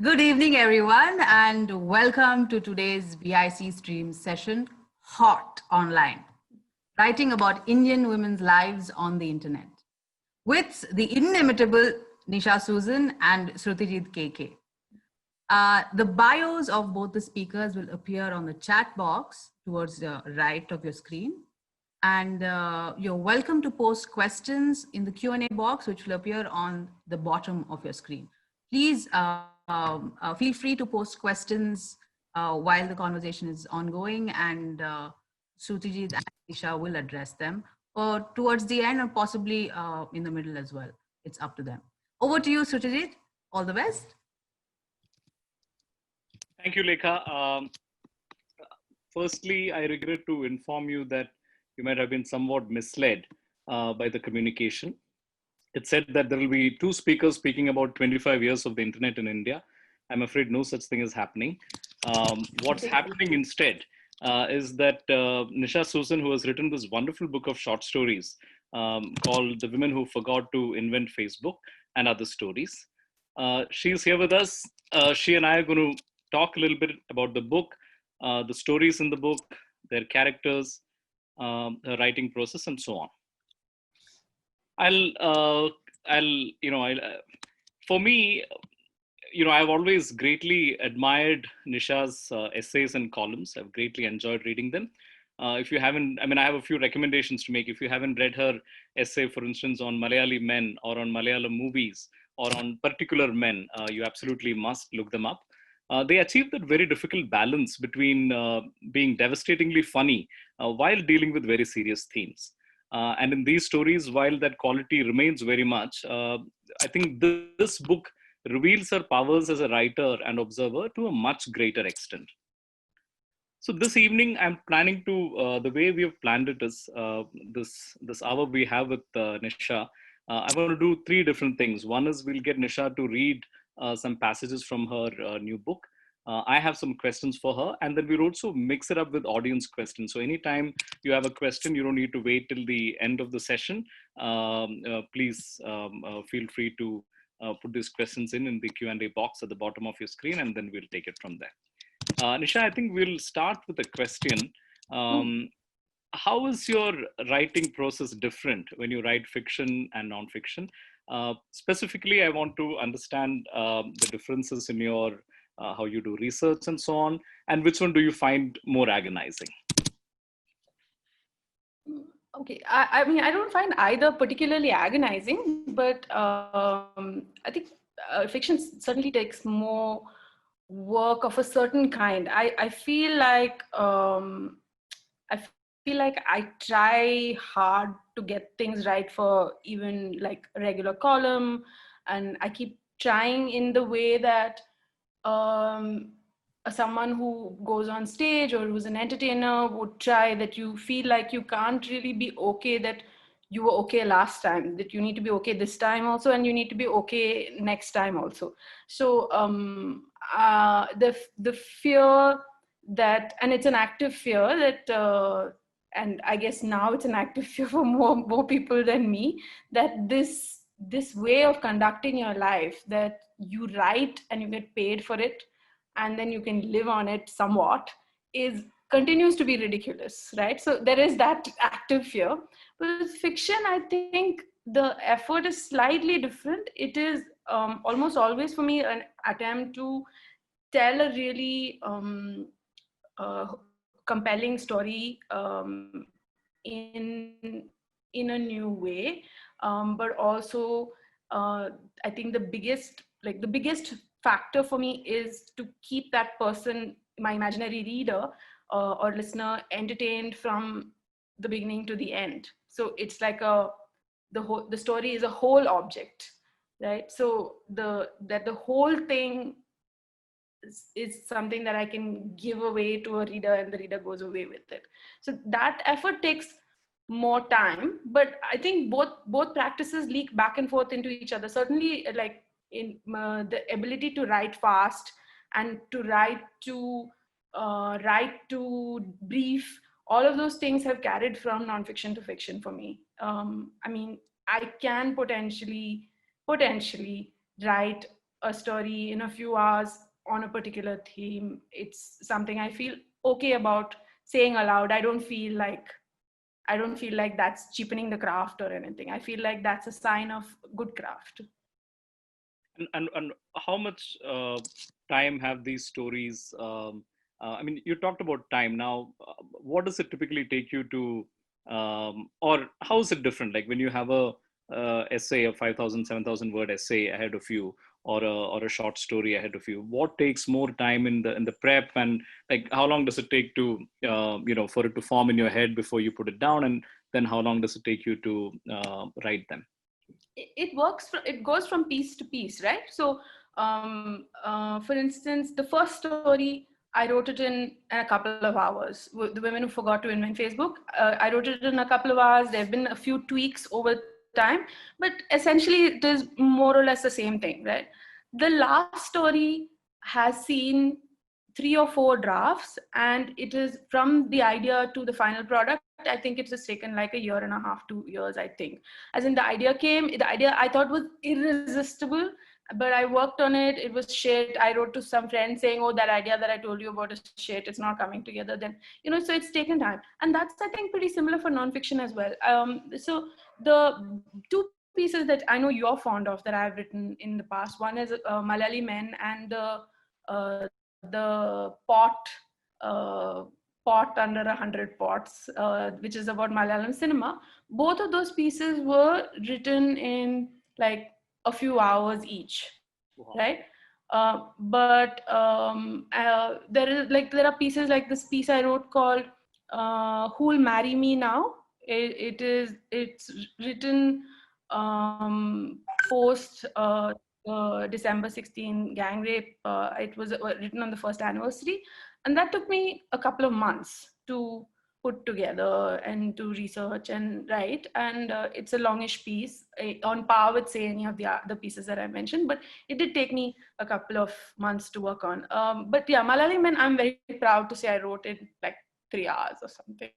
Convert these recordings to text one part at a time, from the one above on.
Good evening, everyone, and welcome to today's BIC stream session, Hot Online, writing about Indian women's lives on the internet, with the inimitable Nisha Susan and Sruthijith KK. The bios of both the speakers will appear on the chat box towards the right of your screen. And you're welcome to post questions in the Q&A box, which will appear on the bottom of your screen. Please feel free to post questions while the conversation is ongoing, and Sruthijith and Nisha will address them, or towards the end, or possibly in the middle as well. It's up to them. Over to you, Sruthijith. All the best. Thank you, Lekha. Firstly, I regret to inform you that you might have been somewhat misled by the communication. It said that there will be two speakers speaking about 25 years of the internet in India. I'm afraid no such thing is happening. What's happening instead is that Nisha Susan, who has written this wonderful book of short stories called The Women Who Forgot to Invent Facebook and Other Stories. She's here with us. She and I are going to talk a little bit about the book, the stories in the book, their characters, the writing process, and so on. For me, I've always greatly admired Nisha's essays and columns. I've greatly enjoyed reading them. If you haven't, I have a few recommendations to make. If you haven't read her essay, for instance, on Malayali men or on Malayalam movies or on particular men, you absolutely must look them up. They achieve that very difficult balance between being devastatingly funny while dealing with very serious themes. And in these stories, while that quality remains very much, I think this book reveals her powers as a writer and observer to a much greater extent. So this evening, I'm planning to, the way we have planned it is this hour we have with Nisha. I want to do three different things. One is we'll get Nisha to read some passages from her new book. I have some questions for her, and then we'll also mix it up with audience questions. So anytime you have a question, you don't need to wait till the end of the session. Please feel free to put these questions in the Q&A box at the bottom of your screen, and then we'll take it from there. Nisha, I think we'll start with a question. How is your writing process different when you write fiction and nonfiction? Specifically, I want to understand the differences in your how you do research and so on, and which one do you find more agonizing? Okay, I mean, I don't find either particularly agonizing, but I think fiction certainly takes more work of a certain kind. I feel like I try hard to get things right for even like a regular column, and I keep trying in the way that someone who goes on stage or who's an entertainer would try, that you feel like you can't really be okay that you were okay last time, that you need to be okay this time also, and you need to be okay next time also. So the fear that, and it's an active fear that and I guess now it's an active fear for more people than me, that this way of conducting your life, that you write and you get paid for it and then you can live on it somewhat, continues to be ridiculous, right? So there is that active fear. But with fiction, I think the effort is slightly different. It is almost always for me an attempt to tell a really compelling story in a new way, but also I think the biggest factor for me is to keep that person, my imaginary reader or listener, entertained from the beginning to the end. So it's like the story is a whole object, right? So the whole thing is something that I can give away to a reader and the reader goes away with it. So that effort takes more time, but I think both practices leak back and forth into each other. Certainly, like in the ability to write fast and to write to brief, all of those things have carried from nonfiction to fiction for me. I mean, I can potentially write a story in a few hours on a particular theme. It's something I feel okay about saying aloud. I don't feel like that's cheapening the craft or anything. I feel like that's a sign of good craft. And how much time have these stories? I mean, you talked about time. Now, what does it typically take you to, or how is it different? Like when you have a essay, a 5,000, 7,000 word essay ahead of you, or a short story ahead of you. What takes more time in the prep, and like how long does it take to for it to form in your head before you put it down, and then how long does it take you to write them? It goes from piece to piece, right? So for instance, the first story I wrote it in a couple of hours. The Women Who Forgot to Invent Facebook, I wrote it in a couple of hours. There have been a few tweaks over time, but essentially it is more or less the same thing, right? The last story has seen 3 or 4 drafts, and it is from the idea to the final product. I think it has taken like 1.5 to 2 years, I think. As in the idea I thought was irresistible, but I worked on it. It was shit. I wrote to some friends saying, oh, that idea that I told you about is shit. It's not coming together. Then, so it's taken time. And that's, I think, pretty similar for nonfiction as well. So the 2 pieces that I know you're fond of that I've written in the past, one is Malayali Men and the pot under 100 pots, which is about Malayalam cinema. Both of those pieces were written in like a few hours each, Wow. right? But there are pieces like this piece I wrote called "Who'll Marry Me Now." It's written post December 16 gang rape. It was written on the first anniversary, and that took me a couple of months to put together and to research and write. And it's a longish piece, on par with, say, any of the pieces that I mentioned, but it did take me a couple of months to work on. But yeah, Malayali Men, I'm very proud to say I wrote it like 3 hours or something.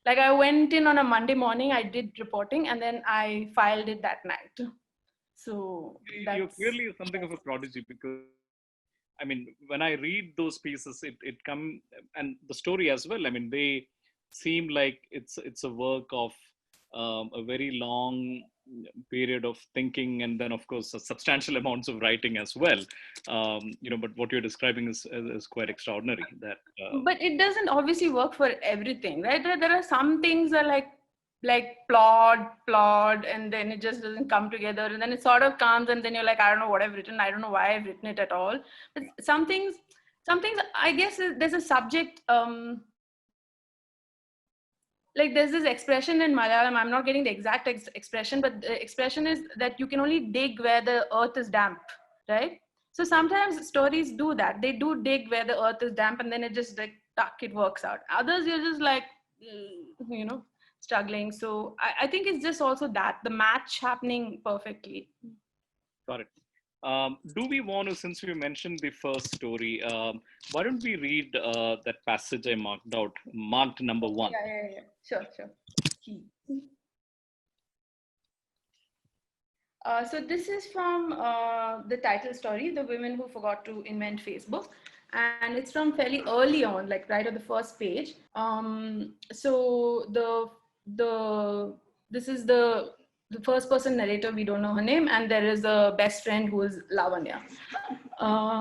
Like I went in on a Monday morning, I did reporting, and then I filed it that night. So You're clearly something of a prodigy, because I mean, when I read those pieces, it come, and the story as well. I mean, they seem like it's a work of a very long period of thinking, and then of course substantial amounts of writing as well. But what you're describing is quite extraordinary. That but it doesn't obviously work for everything, right? There are some things that like plot, and then it just doesn't come together, and then it sort of comes, and then you're like, I don't know what I've written. I don't know why I've written it at all. But some things, I guess there's a subject. Like there's this expression in Malayalam, I'm not getting the exact expression, but the expression is that you can only dig where the earth is damp, right? So sometimes stories do that. They do dig where the earth is damp, and then it just like, it works out. Others, you're just like, struggling. So I think it's just also that, the match happening perfectly. got it. Do we want to, since we mentioned the first story, why don't we read that passage I marked number 1? Yeah. Sure. So this is from the title story, The Women Who Forgot to Invent Facebook. And it's from fairly early on, like right on the first page. So this is the first person narrator, we don't know her name, and there is a best friend who is Lavanya.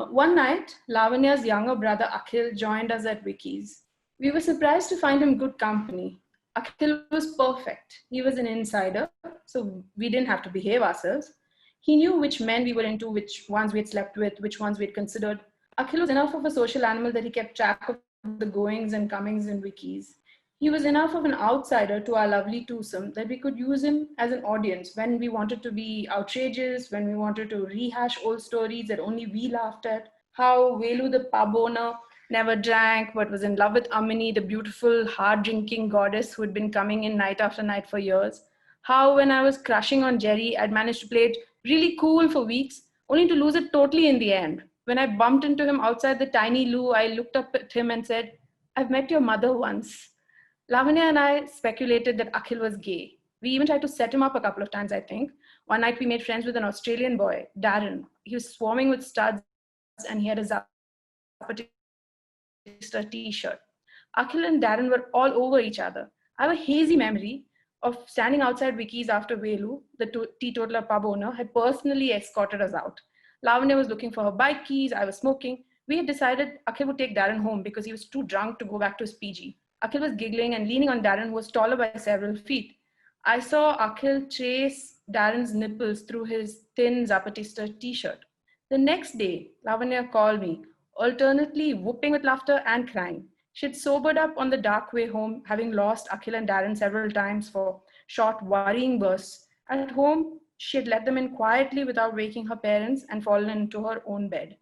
One night, Lavanya's younger brother Akhil joined us at Wiki's. We were surprised to find him good company. Akhil was perfect. He was an insider, so we didn't have to behave ourselves. He knew which men we were into, which ones we had slept with, which ones we had considered. Akhil was enough of a social animal that he kept track of the goings and comings in Wikis. He was enough of an outsider to our lovely twosome that we could use him as an audience when we wanted to be outrageous, when we wanted to rehash old stories that only we laughed at. How Velu the pub owner never drank but was in love with Amini, the beautiful, hard-drinking goddess who had been coming in night after night for years. How when I was crushing on Jerry, I'd managed to play it really cool for weeks, only to lose it totally in the end. When I bumped into him outside the tiny loo, I looked up at him and said, I've met your mother once. Lavanya and I speculated that Akhil was gay. We even tried to set him up a couple of times, I think. One night we made friends with an Australian boy, Darren. He was swarming with studs and he had a Zapatista t-shirt. Akhil and Darren were all over each other. I have a hazy memory of standing outside Vicky's after Velu, the teetotaler pub owner, had personally escorted us out. Lavanya was looking for her bike keys. I was smoking. We had decided Akhil would take Darren home because he was too drunk to go back to his PG. Akhil was giggling and leaning on Darren, who was taller by several feet. I saw Akhil trace Darren's nipples through his thin Zapatista t-shirt. The next day, Lavanya called me, alternately whooping with laughter and crying. She'd sobered up on the dark way home, having lost Akhil and Darren several times for short, worrying bursts. At home, she had let them in quietly without waking her parents and fallen into her own bed.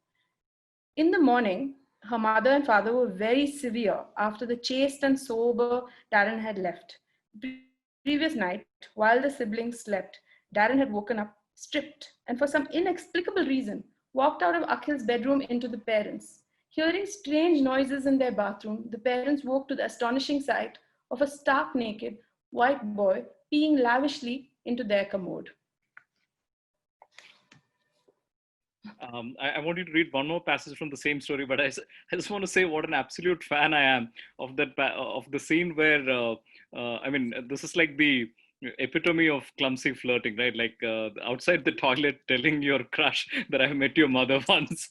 In the morning, her mother and father were very severe after the chaste and sober Darren had left. The previous night, while the siblings slept, Darren had woken up, stripped, and for some inexplicable reason, walked out of Akhil's bedroom into the parents'. Hearing strange noises in their bathroom, the parents woke to the astonishing sight of a stark naked white boy peeing lavishly into their commode. I want you to read one more passage from the same story, but I just want to say what an absolute fan I am of that of the scene where I mean, this is like the epitome of clumsy flirting, right? Like outside the toilet telling your crush that I met your mother once.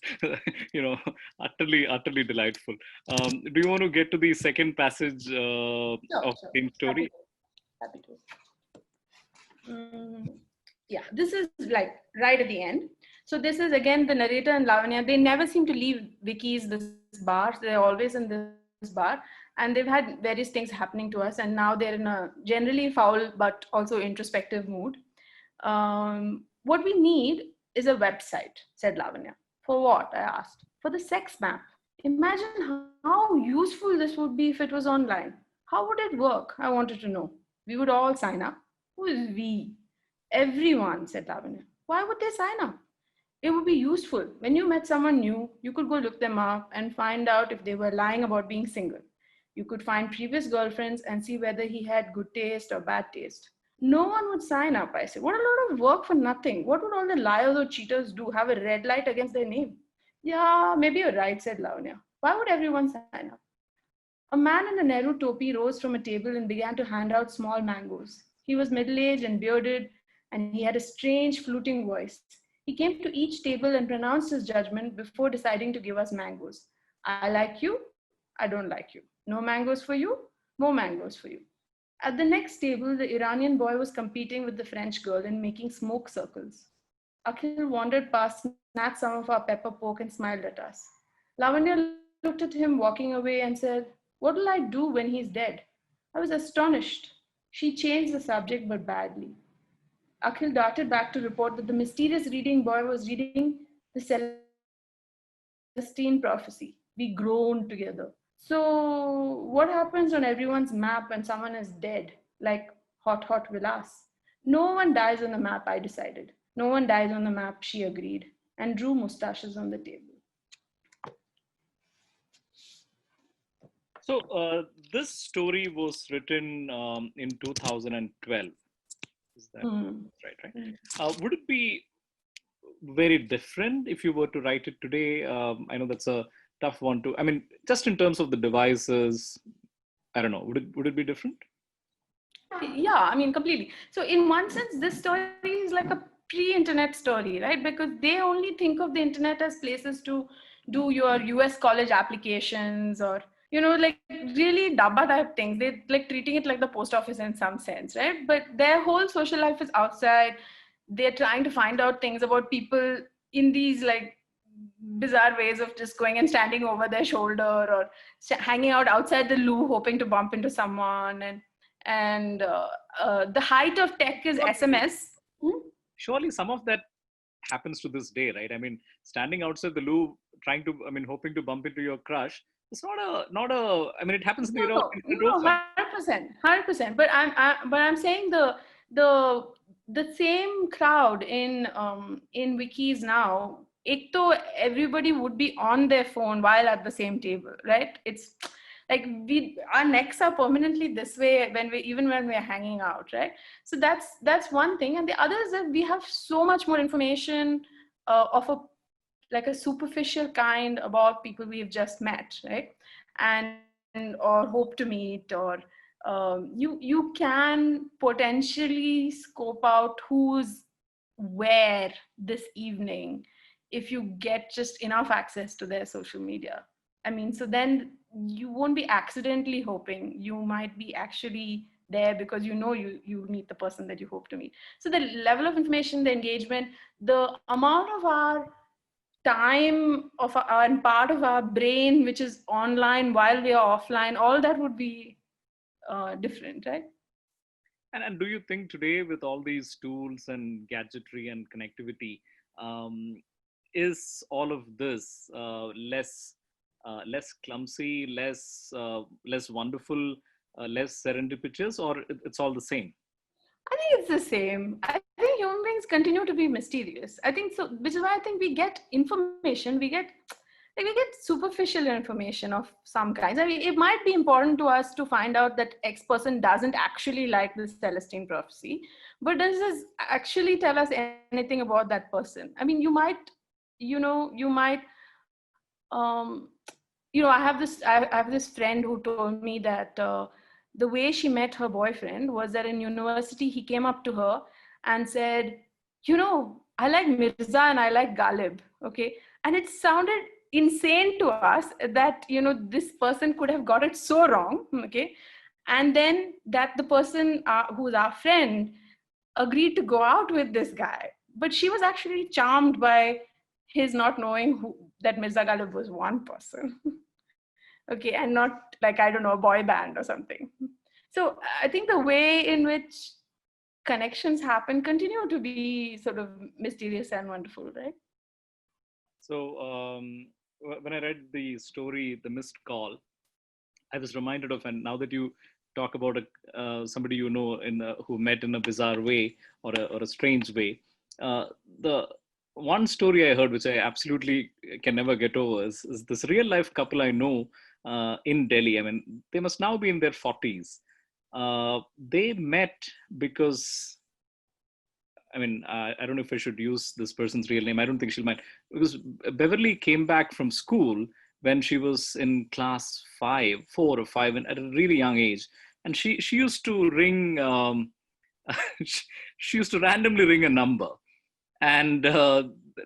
You know, utterly delightful. Do you want to get to the second passage of the same story? Happy to. Yeah, this is like right at the end. So this is again the narrator and Lavanya. They never seem to leave Vicky's this bar. They're always in this bar, and they've had various things happening to us. And now they're in a generally foul but also introspective mood. What we need is a website, said Lavanya. For what? I asked. For the sex map. Imagine how useful this would be if it was online. How would it work? I wanted to know. We would all sign up. Who is we? Everyone, said Lavanya. Why would they sign up? It would be useful. When you met someone new, you could go look them up and find out if they were lying about being single. You could find previous girlfriends and see whether he had good taste or bad taste. No one would sign up, I said. What a lot of work for nothing. What would all the liars or cheaters do? Have a red light against their name? Yeah, maybe you're right, said Lavanya. Why would everyone sign up? A man in a Nehru topi rose from a table and began to hand out small mangoes. He was middle-aged and bearded, and he had a strange fluting voice. He came to each table and pronounced his judgment before deciding to give us mangoes. I like you, I don't like you. No mangoes for you, more mangoes for you. At the next table, the Iranian boy was competing with the French girl in making smoke circles. Akhil wandered past, snatched some of our pepper pork and smiled at us. Lavanya looked at him walking away and said, "What will I do when he's dead?" I was astonished. She changed the subject, but badly. Akhil darted back to report that the mysterious reading boy was reading the Celestine prophecy. We groaned together. So, what happens on everyone's map when someone is dead, like Hot Vilas? No one dies on the map, I decided. No one dies on the map, she agreed, and drew mustaches on the table. So this story was written in 2012. Is that right? Would it be very different if you were to write it today? I know that's a tough one to. I mean, just in terms of the devices, I don't know. Would it be different? Yeah, I mean, completely. So in one sense, this story is like a pre-internet story, right? Because they only think of the internet as places to do your US college applications or, you know, like really dabba type things. They like treating it like the post office in some sense, right? But their whole social life is outside. They're trying to find out things about people in these like bizarre ways of just going and standing over their shoulder or hanging out outside the loo, hoping to bump into someone. And the height of tech is SMS. Surely some of that happens to this day, right? I mean, standing outside the loo, trying to, I mean, hoping to bump into your crush. It's not a. I mean, it happens in the No, 100%. But I'm saying the same crowd in wikis now. Everybody would be on their phone while at the same table, right? It's Like our necks are permanently this way even when we're hanging out, right? So that's one thing. And the other is that we have so much more information of a like a superficial kind about people we've just met, right? And or hope to meet, or you can potentially scope out who's where this evening if you get just enough access to their social media. I mean, so then you won't be accidentally hoping. You might be actually there because you meet the person that you hope to meet. So the level of information, the engagement, the amount of our time of our and part of our brain which is online while we are offline, all that would be different, right? And do you think today, with all these tools and gadgetry and connectivity, um, is all of this less clumsy, less wonderful, less serendipitous, or it's all the same? I think it's the same. I think human beings continue to be mysterious. I think so, which is why I think we get information, we get superficial information of some kinds. I mean, it might be important to us to find out that X person doesn't actually like this Celestine prophecy, but does this actually tell us anything about that person? I mean, you might, um, I have this friend who told me that the way she met her boyfriend was that in university he came up to her and said, I like Mirza and I like Ghalib. Okay. And it sounded insane to us that, this person could have got it so wrong. Okay. And then that the person who's our friend agreed to go out with this guy. But she was actually charmed by his not knowing that Mirza Ghalib was one person. Okay. And not like, I don't know, a boy band or something. So I think the way in which connections happen continue to be sort of mysterious and wonderful, right? So when I read the story, The Missed Call, I was reminded of, and now that you talk about somebody who met in a bizarre way or a strange way, the one story I heard, which I absolutely can never get over, is this real life couple I know in Delhi. I mean, they must now be in their 40s. They met because, I mean, I don't know if I should use this person's real name. I don't think she'll mind. Because Beverly came back from school when she was in class 4 or 5, and at a really young age. And she used to ring, she used to randomly ring a number. And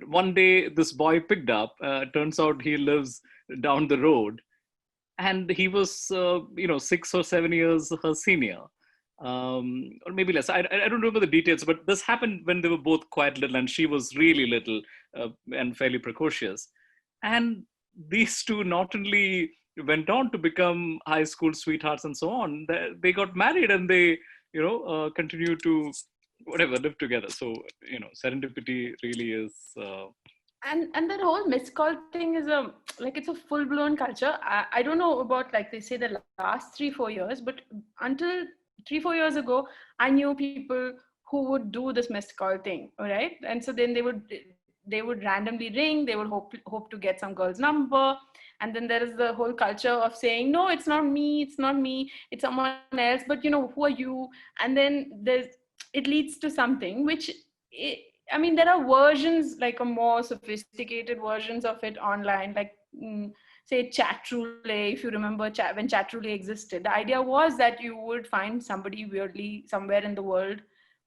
one day this boy picked up, turns out he lives down the road. And he was, 6 or 7 years her senior, or maybe less. I don't remember the details, but this happened when they were both quite little, and she was really little and fairly precocious. And these two not only went on to become high school sweethearts and so on, they got married, and they, continue to live together. So, serendipity really is. And that whole missed call thing is it's a full-blown culture. I don't know about, like they say, the last 3-4 years, but until 3-4 years ago, I knew people who would do this missed call thing. All right. And so then they would randomly ring, they would hope to get some girl's number. And then there is the whole culture of saying, no, it's not me, it's someone else, but who are you? And then it leads to something which, I mean, there are versions, like a more sophisticated versions of it online, like say Chatroulette, if you remember when Chatroulette existed. The idea was that you would find somebody weirdly somewhere in the world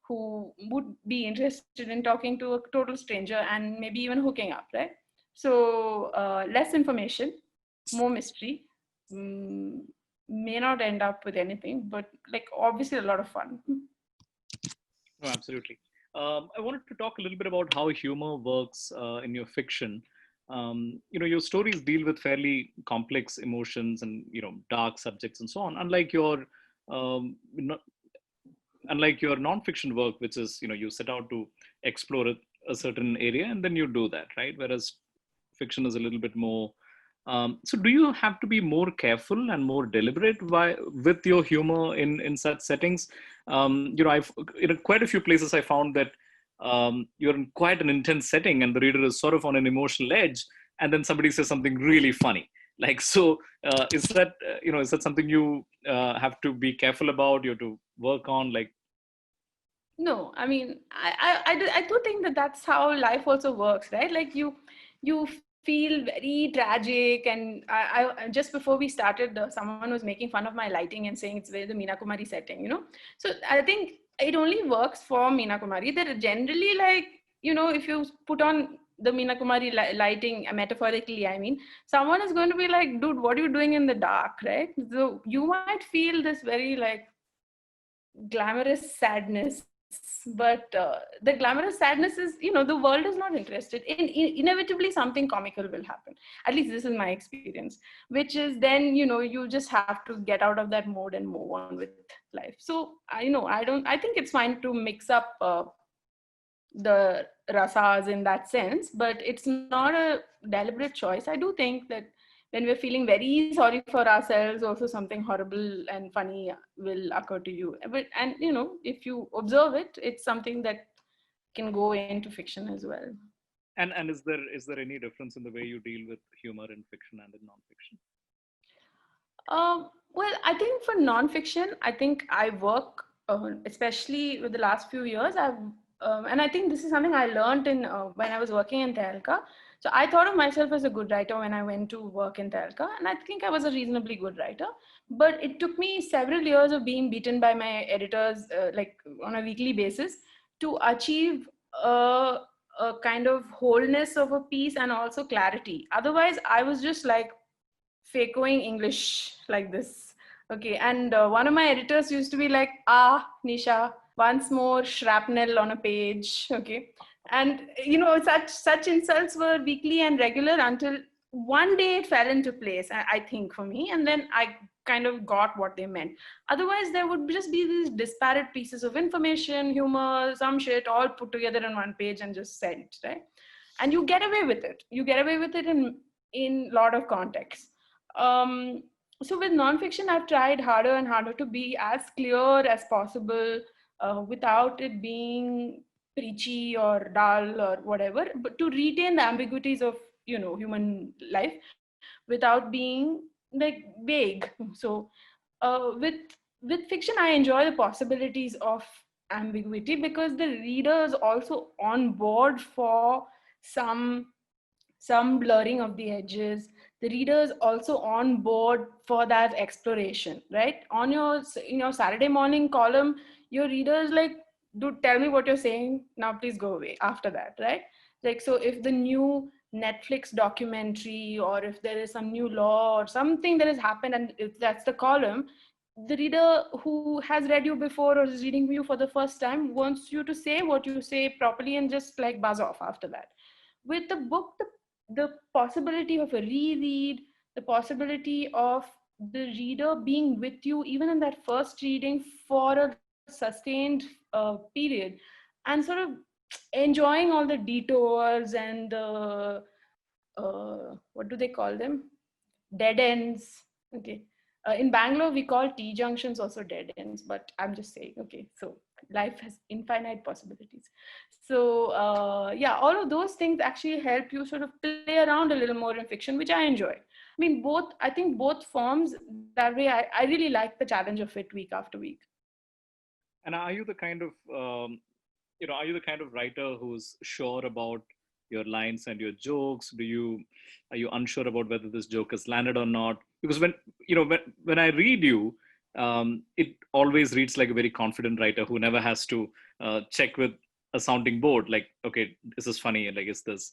who would be interested in talking to a total stranger and maybe even hooking up, right? So less information, more mystery, may not end up with anything, but like obviously a lot of fun. No, absolutely. I wanted to talk a little bit about how humor works in your fiction. Your stories deal with fairly complex emotions and dark subjects and so on. Um, no- unlike your nonfiction work, which is you set out to explore a certain area and then you do that, right? Whereas fiction is a little bit more. So, do you have to be more careful and more deliberate with your humor in such settings? I've in quite a few places I found that you're in quite an intense setting and the reader is sort of on an emotional edge, and then somebody says something really funny. Like, so is that, is that something you have to be careful about, you have to work on, like? No, I mean, I do think that that's how life also works, right? Like you feel very tragic, and I just before we started, someone was making fun of my lighting and saying it's very the Meena Kumari setting, you know. So I think it only works for Meena Kumari. That generally, like, you know, if you put on the Meena Kumari lighting, metaphorically, I mean, someone is going to be like, dude, what are you doing in the dark, right? So you might feel this very like glamorous sadness, but the glamorous sadness is, you know, the world is not interested in inevitably something comical will happen. At least this is my experience, which is then, you know, you just have to get out of that mode and move on with life. So I think it's fine to mix up the rasas in that sense, but it's not a deliberate choice. I do think that when we're feeling very sorry for ourselves, also something horrible and funny will occur to you. But, and you know, if you observe it, it's something that can go into fiction as well. And is there any difference in the way you deal with humor in fiction and in nonfiction? Well, I think for nonfiction, I think I work, especially with the last few years, and I think this is something I learned in when I was working in Tehelka. So I thought of myself as a good writer when I went to work in Tehelka, and I think I was a reasonably good writer. But it took me several years of being beaten by my editors, like on a weekly basis, to achieve a kind of wholeness of a piece and also clarity. Otherwise, I was just like faking English like this. Okay, and one of my editors used to be like, Nisha, once more shrapnel on a page. Okay, and you know, such insults were weekly and regular until one day it fell into place. I think for me, and then I kind of got what they meant. Otherwise, there would just be these disparate pieces of information, humor, some shit, all put together in one page and just sent, right? And you get away with it. You get away with it in lot of contexts. um, so with nonfiction, I've tried harder and harder to be as clear as possible, without it being preachy or dull or whatever, but to retain the ambiguities of, you know, human life without being like vague. So with fiction, I enjoy the possibilities of ambiguity because the reader is also on board for some some blurring of the edges. The reader is also on board for that exploration, right? On your, you know, Saturday morning column, your reader is like, dude, tell me what you're saying now, please go away after that, right? Like, so if the new Netflix documentary, or if there is some new law or something that has happened, and if that's the column, the reader who has read you before or is reading you for the first time wants you to say what you say properly and just like buzz off after that. With the book, the possibility of a reread, the possibility of the reader being with you even in that first reading for a sustained period, and sort of enjoying all the detours and the what do they call them, dead ends. Okay, in Bangalore we call T junctions also dead ends, but I'm just saying, okay, so life has infinite possibilities. So yeah, all of those things actually help you sort of play around a little more in fiction, which I enjoy. I mean, both, I think both forms that way. I really like the challenge of it week after week. And are you the kind of are you the kind of writer who's sure about your lines and your jokes? Are you unsure about whether this joke has landed or not? Because when I read you, it always reads like a very confident writer who never has to check with a sounding board, like, okay, is this funny, like, is this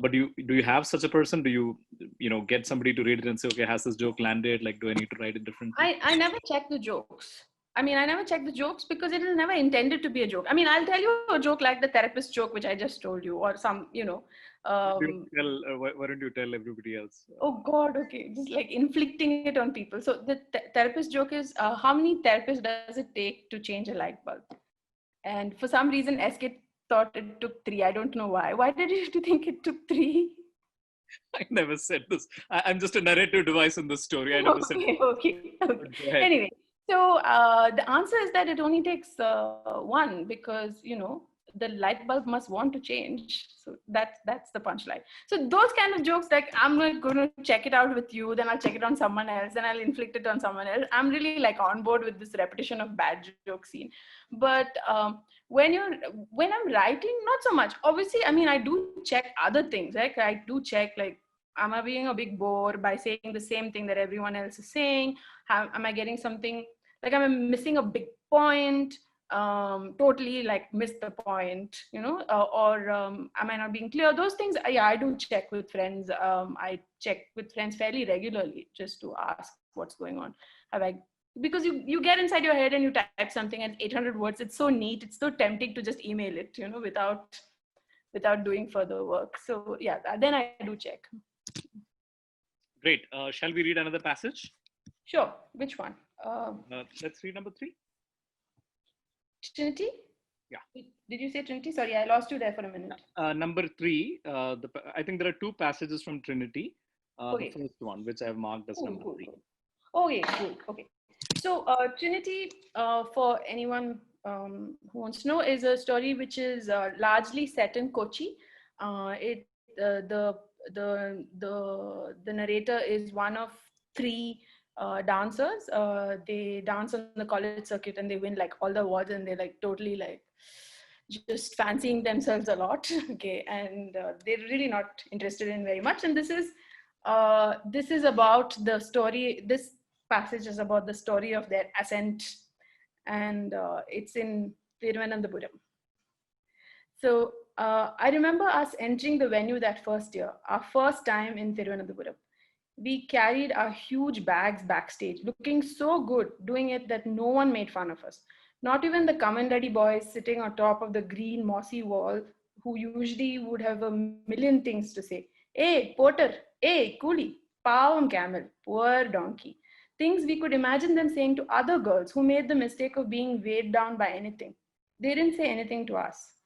but do you have such a person? Do you get somebody to read it and say, okay, has this joke landed, like, do I need to write it differently? I never check the jokes. I mean, I never check the jokes because it is never intended to be a joke. I mean, I'll tell you a joke like the therapist joke, which I just told you, or some, you know. Why don't you tell everybody else? Oh God, okay. Just like inflicting it on people. So the therapist joke is, how many therapists does it take to change a light bulb? And for some reason, SK thought it took 3. I don't know why. Why did you think it took 3? I never said this. I'm just a narrative device in this story. I never said. Okay. Go ahead. Anyway, so the answer is that it only takes 1, because, you know, the light bulb must want to change. So that's the punchline. So those kind of jokes, like I'm not going to check it out with you, then I'll check it on someone else, then I'll inflict it on someone else. I'm really like on board with this repetition of bad joke scene. But when I'm writing, not so much. Obviously, I mean, I do check other things. Like I do check, like, am I being a big bore by saying the same thing that everyone else is saying? Am I getting something, like, am I missing a big point? Totally like miss the point, or am I not being clear? Those things, yeah, I do check with friends. I check with friends fairly regularly just to ask what's going on. Because you get inside your head and you type something at 800 words. It's so neat. It's so tempting to just email it, without doing further work. So yeah, then I do check. Great. Shall we read another passage? Sure. Which one? Let's read number 3. Trinity? Yeah. Did you say Trinity? Sorry, I lost you there for a minute. Number 3. I think there are 2 passages from Trinity. Okay. The first one, which I have marked as number 3. Okay, cool. Okay. So Trinity, for anyone who wants to know, is a story which is largely set in Kochi. The narrator is one of 3 dancers. They dance on the college circuit and they win like all the awards, and they're like totally like just fancying themselves a lot. Okay, and they're really not interested in very much. And this is about the story. This passage is about the story of their ascent, and it's in Thiruvananthapuram. So I remember us entering the venue that first year, our first time in Thiruvananthapuram. We carried our huge bags backstage, looking so good doing it that no one made fun of us. Not even the Kamandadi boys sitting on top of the green mossy wall, who usually would have a million things to say. Hey, porter, hey, coolie, pavam camel, poor donkey. Things we could imagine them saying to other girls who made the mistake of being weighed down by anything. They didn't say anything to us.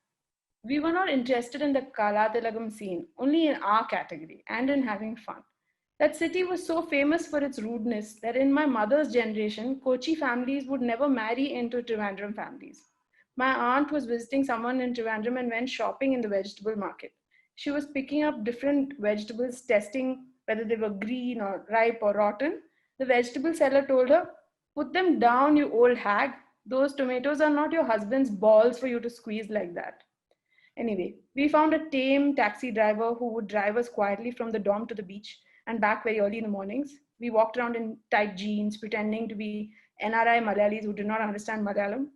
We were not interested in the Kalatilagam scene, only in our category and in having fun. That city was so famous for its rudeness that in my mother's generation, Kochi families would never marry into Trivandrum families. My aunt was visiting someone in Trivandrum and went shopping in the vegetable market. She was picking up different vegetables, testing whether they were green or ripe or rotten. The vegetable seller told her, "Put them down, you old hag. Those tomatoes are not your husband's balls for you to squeeze like that." Anyway, we found a tame taxi driver who would drive us quietly from the dorm to the beach and back very early in the mornings. We walked around in tight jeans, pretending to be NRI Malayalis who did not understand Malayalam.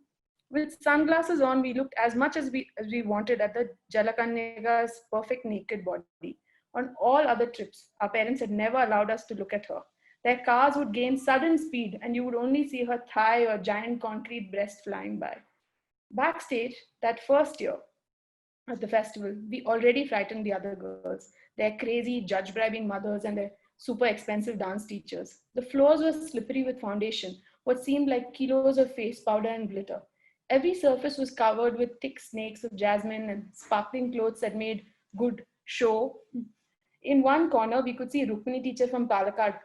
With sunglasses on, we looked as much as we wanted at the Jalakanyaga's perfect naked body. On all other trips, our parents had never allowed us to look at her. Their cars would gain sudden speed and you would only see her thigh or giant concrete breast flying by. Backstage, that first year, at the festival, we already frightened the other girls, their crazy judge bribing mothers and their super expensive dance teachers. The floors were slippery with foundation, what seemed like kilos of face powder and glitter. Every surface was covered with thick snakes of jasmine and sparkling clothes that made good show. In one corner, we could see Rukmini teacher from Palakkad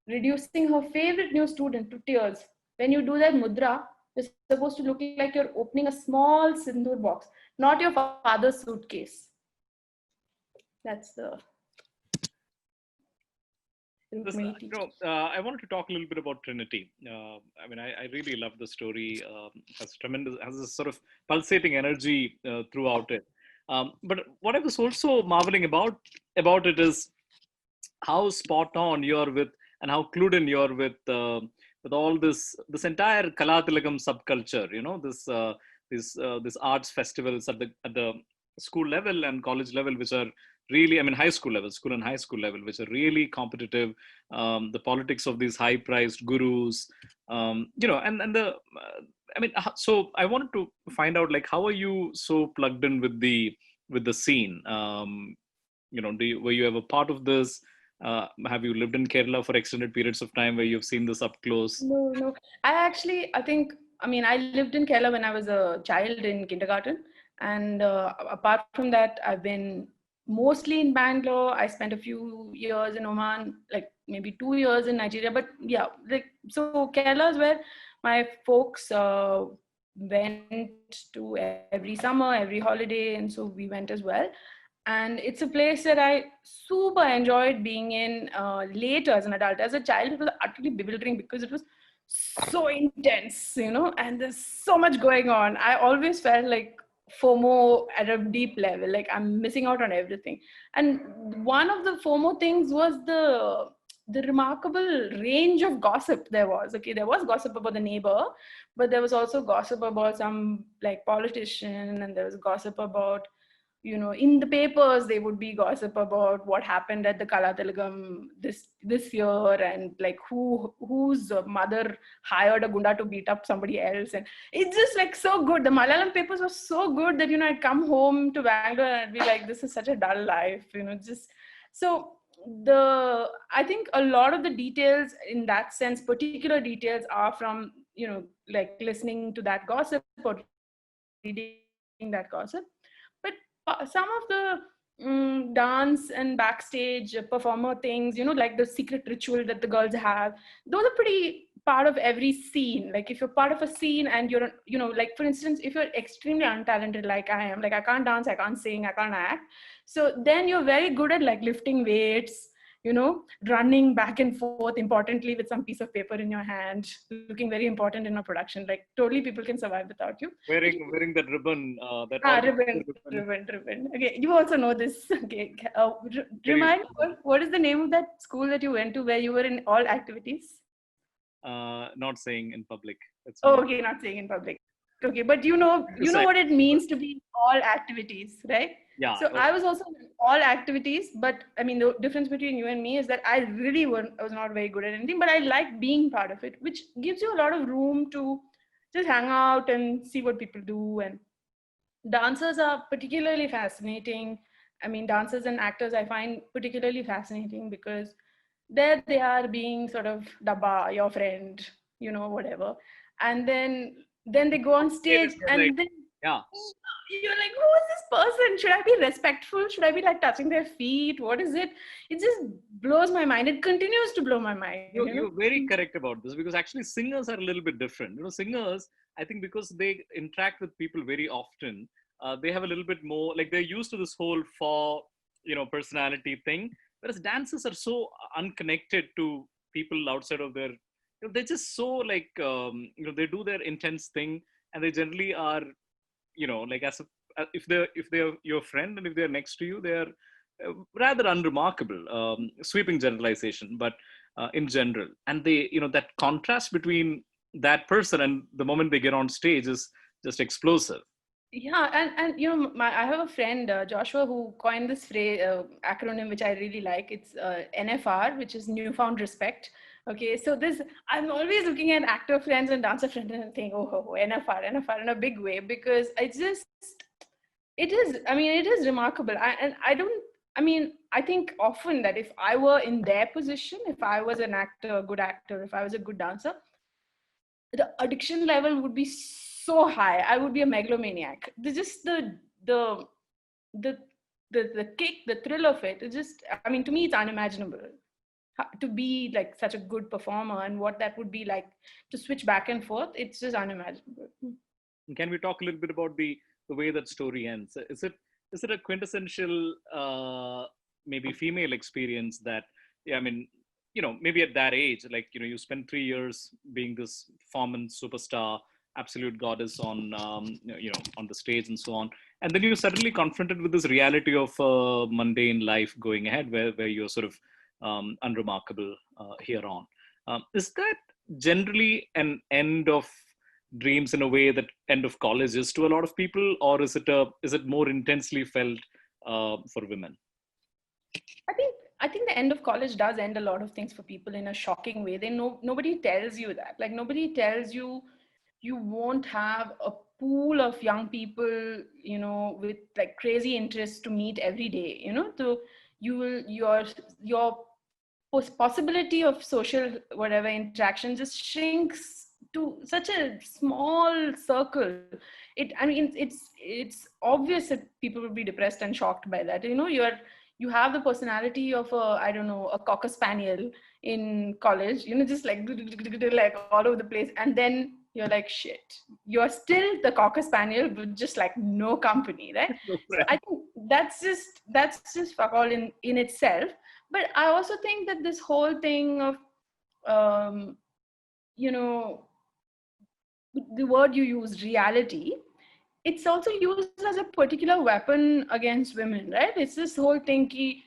reducing her favorite new student to tears. When you do that mudra, you're supposed to look like you're opening a small sindoor box, not your father's suitcase. That's the Rukmini teacher. I wanted to talk a little bit about Trinity. I mean, I really love the story. Has a sort of pulsating energy throughout it. But what I was also marveling about it is how spot on you're with, and how clued in you're with all this entire Kalatilagam subculture. This arts festivals at the school level and college level, which are really, I mean, school and high school level, which are really competitive. The politics of these high-priced gurus, and the. I mean, so I wanted to find out, like, how are you so plugged in with the scene? Were you ever part of this? Have you lived in Kerala for extended periods of time where you've seen this up close? No. I lived in Kerala when I was a child in kindergarten. And apart from that, I've been mostly in Bangalore. I spent a few years in Oman, like maybe 2 years in Nigeria. But yeah, so Kerala is where my folks went to every summer, every holiday, and so we went as well. And it's a place that I super enjoyed being in later as an adult. As a child, it was utterly bewildering because it was so intense, and there's so much going on. I always felt like FOMO at a deep level, like I'm missing out on everything. And one of the FOMO things was the remarkable range of gossip there was. Okay, there was gossip about the neighbor, but there was also gossip about some like politician, and there was gossip about, in the papers they would be gossip about what happened at the Kalatilagam this year, and like whose mother hired a gunda to beat up somebody else. And it's just like so good. The Malayalam papers were so good that I'd come home to Bangalore and I'd be like, this is such a dull life, just so I think a lot of the details in that sense, particular details, are from like listening to that gossip or reading that gossip. But some of the dance and backstage performer things, like the secret ritual that the girls have, those are pretty part of every scene. Like if you're part of a scene and you're, like for instance, if you're extremely untalented like I am, like I can't dance, I can't sing, I can't act, so then you're very good at like lifting weights, running back and forth importantly with some piece of paper in your hand, looking very important in a production. Like totally people can survive without you. Wearing that ribbon, Ribbon. Okay, you also know this. Okay, remind me, what is the name of that school that you went to where you were in all activities? Not saying in public. Okay, not saying in public. Okay, but you know what it means to be in all activities, right? Yeah. So I was also in all activities, but I mean, the difference between you and me is that I really was not very good at anything, but I like being part of it, which gives you a lot of room to just hang out and see what people do. And dancers are particularly fascinating. I mean, dancers and actors I find particularly fascinating because there they are being sort of dabba, your friend, whatever. And then they go on stage and then you're like, who is this person? Should I be respectful? Should I be like touching their feet? What is it? It just blows my mind. It continues to blow my mind. You're very correct about this, because actually singers are a little bit different. Singers, I think because they interact with people very often, they have a little bit more, like they're used to this whole personality thing. Whereas dancers are so unconnected to people outside of their, they're just so like, they do their intense thing, and they generally are, like if they're your friend and if they're next to you, they're rather unremarkable, sweeping generalization, but in general. And they, that contrast between that person and the moment they get on stage is just explosive. Yeah, and I have a friend, Joshua, who coined this phrase, acronym, which I really like. It's NFR, which is Newfound Respect. Okay, so I'm always looking at actor friends and dancer friends and think, oh, NFR in a big way, because it is remarkable. I think often that if I were in their position, if I was an actor, a good actor, if I was a good dancer, the addiction level would be so high. I would be a megalomaniac. Just the kick, the thrill of it. It's just, to me, it's unimaginable to be like such a good performer, and what that would be like to switch back and forth. It's just unimaginable. Can we talk a little bit about the way that story ends? Is it a quintessential maybe female experience that, maybe at that age, like, you spend 3 years being this performance superstar, absolute goddess on on the stage and so on, and then you're suddenly confronted with this reality of mundane life going ahead, where you're sort of unremarkable here on. Is that generally an end of dreams in a way that end of college is to a lot of people, or is it more intensely felt for women? I think the end of college does end a lot of things for people in a shocking way. Nobody tells you that. Like nobody tells you won't have a pool of young people, with like crazy interests to meet every day. So your possibility of social whatever interaction just shrinks to such a small circle. It's obvious that people will be depressed and shocked by that. You have the personality of a cocker spaniel in college, just like all over the place, and then you're like, shit, you're still the Cocker Spaniel, but just like no company, right? So I think that's just fuck all in itself. But I also think that this whole thing of, um, you know, the word you use, reality, it's also used as a particular weapon against women, right? It's this whole thing ki,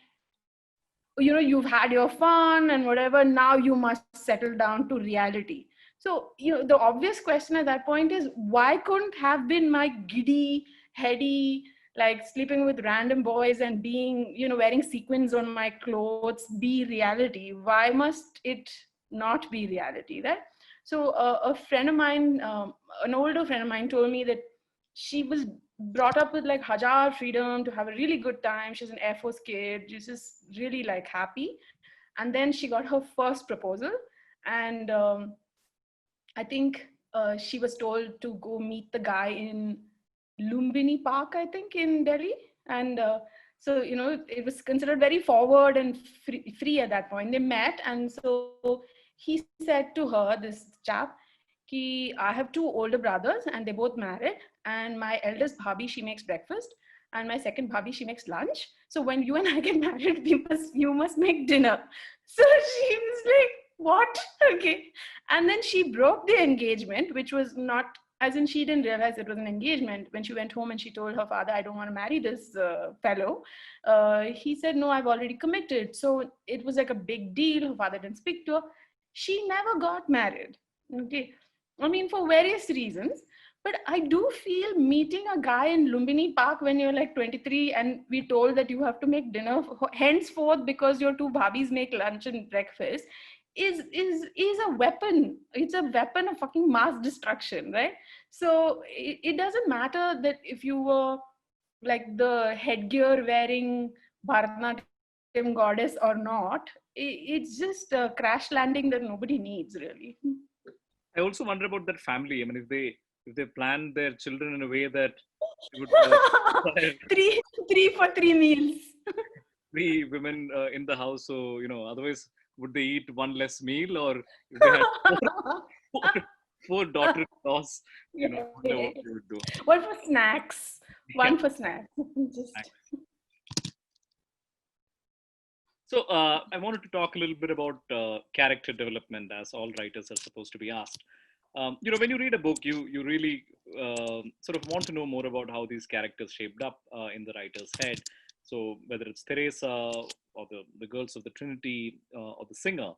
you've had your fun and whatever, now you must settle down to reality. So the obvious question at that point is, why couldn't have been my giddy, heady, like sleeping with random boys and being, wearing sequins on my clothes be reality? Why must it not be reality, right? So a friend of mine, an older friend of mine, told me that she was brought up with like hajar freedom to have a really good time. She's an Air Force kid. She's just really like happy. And then she got her first proposal. And I think she was told to go meet the guy in Lumbini Park, I think, in Delhi. And so, it was considered very forward and free at that point. They met. And so he said to her, this chap, Ki, I have two older brothers and they both married. And my eldest bhabhi, she makes breakfast. And my second bhabhi, she makes lunch. So when you and I get married, you must make dinner. So she was like, what? Okay. And then she broke the engagement, which was not, as in she didn't realize it was an engagement. When she went home and she told her father, I don't want to marry this fellow. He said, no, I've already committed. So it was like a big deal. Her father didn't speak to her. She never got married. Okay. I mean, for various reasons. But I do feel meeting a guy in Lumbini Park when you're like 23 and we told that you have to make dinner henceforth because your two bhabis make lunch and breakfast is a weapon. It's a weapon of fucking mass destruction, right? So it doesn't matter that if you were like the headgear wearing Bharatanatyam goddess or not. It's just a crash landing that nobody needs, really. I also wonder about that family. I mean, if they plan their children in a way that it would require three for three meals. 3 women in the house, so otherwise would they eat one less meal, or if they had four, four daughter-in-laws, I wonder what they would do. One for snacks. One Yeah. for snacks. Just So I wanted to talk a little bit about character development, as all writers are supposed to be asked. When you read a book, you really sort of want to know more about how these characters shaped up in the writer's head. So whether it's Teresa or the girls of the Trinity or the singer,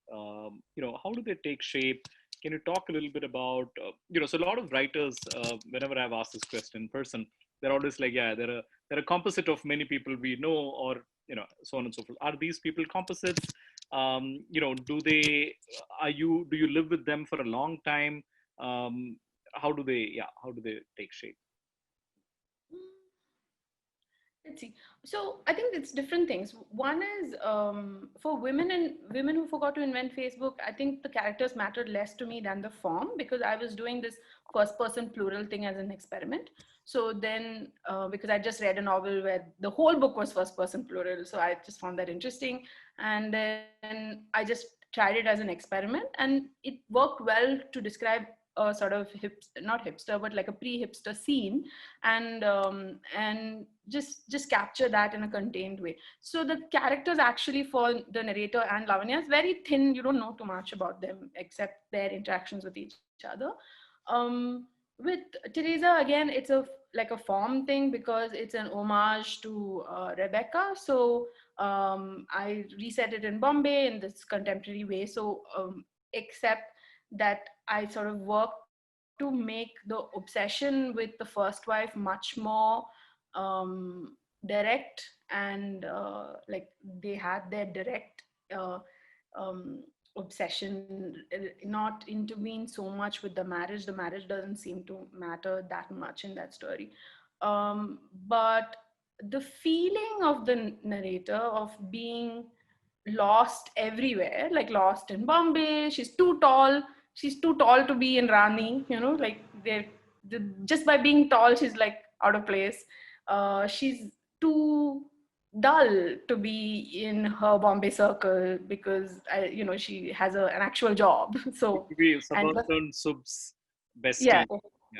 how do they take shape? Can you talk a little bit about, so a lot of writers, whenever I've asked this question in person, they're always like, yeah, they're a composite of many people we know, or, so on and so forth. Are these people composites? Do you live with them for a long time? How do they take shape? let's see. So I think it's different things. One is for women who forgot to invent Facebook. I think the characters mattered less to me than the form, because I was doing this first person plural thing as an experiment. So then, because I just read a novel where the whole book was first person plural, so I just found that interesting, and then I just tried it as an experiment, and it worked well to describe a sort of not hipster, but like a pre-hipster scene, and just capture that in a contained way. So the characters actually for the narrator and Lavanya is very thin. You don't know too much about them except their interactions with each other. With Teresa, again, it's like a form thing because it's an homage to Rebecca. So I reset it in Bombay in this contemporary way. So except that I sort of worked to make the obsession with the first wife much more direct, and like they had their direct obsession not intervene so much with the marriage. The marriage doesn't seem to matter that much in that story, but the feeling of the narrator of being lost everywhere, like lost in Bombay. She's too tall to be in Rani, like just by being tall she's like out of place. She's too dull to be in her Bombay circle because she has an actual job. So Maybe and subaltern subs. bestie.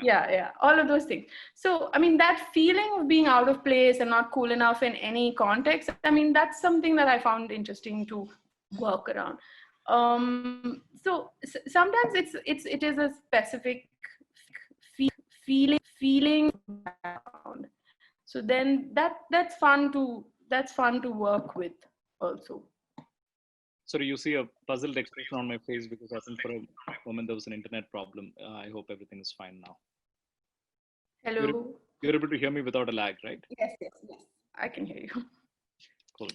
Yeah, all of those things. So I mean, that feeling of being out of place and not cool enough in any context, I mean, that's something that I found interesting to work around. So sometimes it is a specific feeling background. So then that's fun to work with also. Sorry, you see a puzzled expression on my face because I think for a moment there was an internet problem. I hope everything is fine now. Hello. You're able to hear me without a lag, right? Yes. I can hear you. Cool.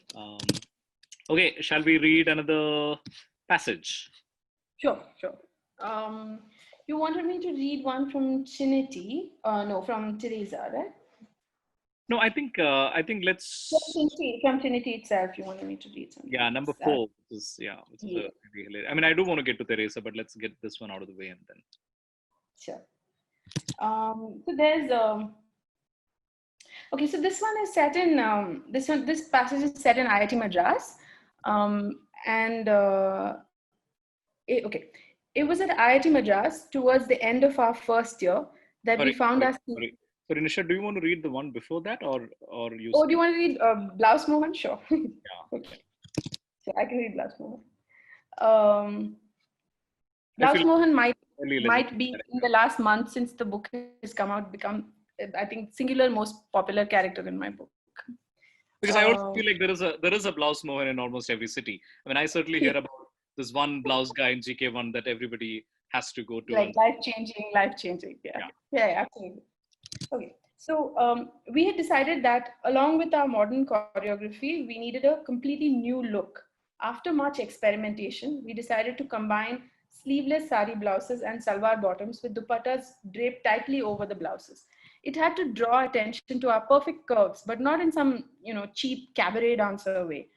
Okay, shall we read another passage? Sure. You wanted me to read one from Trinity? No, from Teresa, right? No, I think let's. From Trinity itself, you wanted me to read something. Yeah, number 4. Which is really hilarious. I mean, I do want to get to Teresa, but let's get this one out of the way and then. Sure. So there's okay. So this one is set in this passage is set in IIT Madras, and it was at IIT Madras towards the end of our first year that we found our. Sorry, Nisha, do you want to read the one before that, or you? Oh, do you want to read Blouse Movement? Sure. Yeah. Okay. So I can read Blouse Movement. Blouse Movement might be in the last month since the book has come out become, I think, singular most popular character in my book. Because I also feel like there is a Blouse Movement in almost every city. I mean, I certainly hear about this one blouse guy in GK1 that everybody has to go to. Like life changing. Yeah, absolutely. Okay, so we had decided that along with our modern choreography, we needed a completely new look. After much experimentation, we decided to combine sleeveless sari blouses and salwar bottoms with dupattas draped tightly over the blouses. It had to draw attention to our perfect curves, but not in some cheap cabaret dancer way.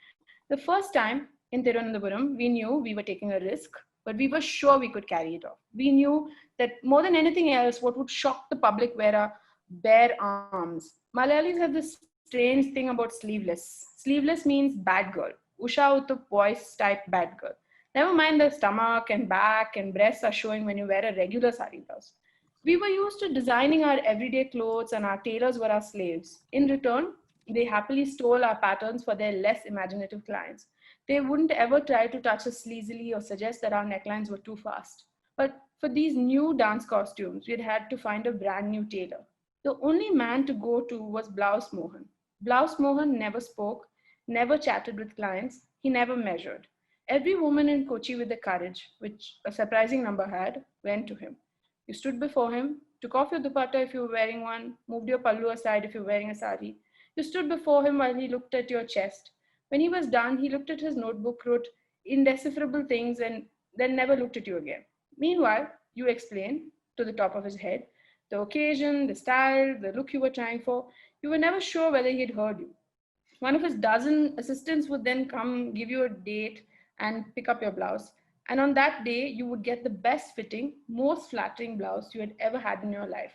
The first time in Tirunelveli, we knew we were taking a risk, but we were sure we could carry it off. We knew that more than anything else, what would shock the public were our bare arms. Malayalis have this strange thing about sleeveless. Sleeveless means bad girl. Usha Uttup voice type bad girl. Never mind the stomach and back and breasts are showing when you wear a regular sari blouse. We were used to designing our everyday clothes and our tailors were our slaves. In return, they happily stole our patterns for their less imaginative clients. They wouldn't ever try to touch us sleazily or suggest that our necklines were too fast. But for these new dance costumes, we had to find a brand new tailor. The only man to go to was Blouse Mohan. Blouse Mohan never spoke, never chatted with clients, he never measured. Every woman in Kochi with the courage, which a surprising number had, went to him. You stood before him, took off your dupatta if you were wearing one, moved your pallu aside if you were wearing a sari. You stood before him while he looked at your chest. When he was done, he looked at his notebook, wrote indecipherable things, and then never looked at you again. Meanwhile, you explained to the top of his head the occasion, the style, the look you were trying for. You were never sure whether he had heard you. One of his dozen assistants would then come, give you a date, and pick up your blouse. And on that day, you would get the best fitting, most flattering blouse you had ever had in your life.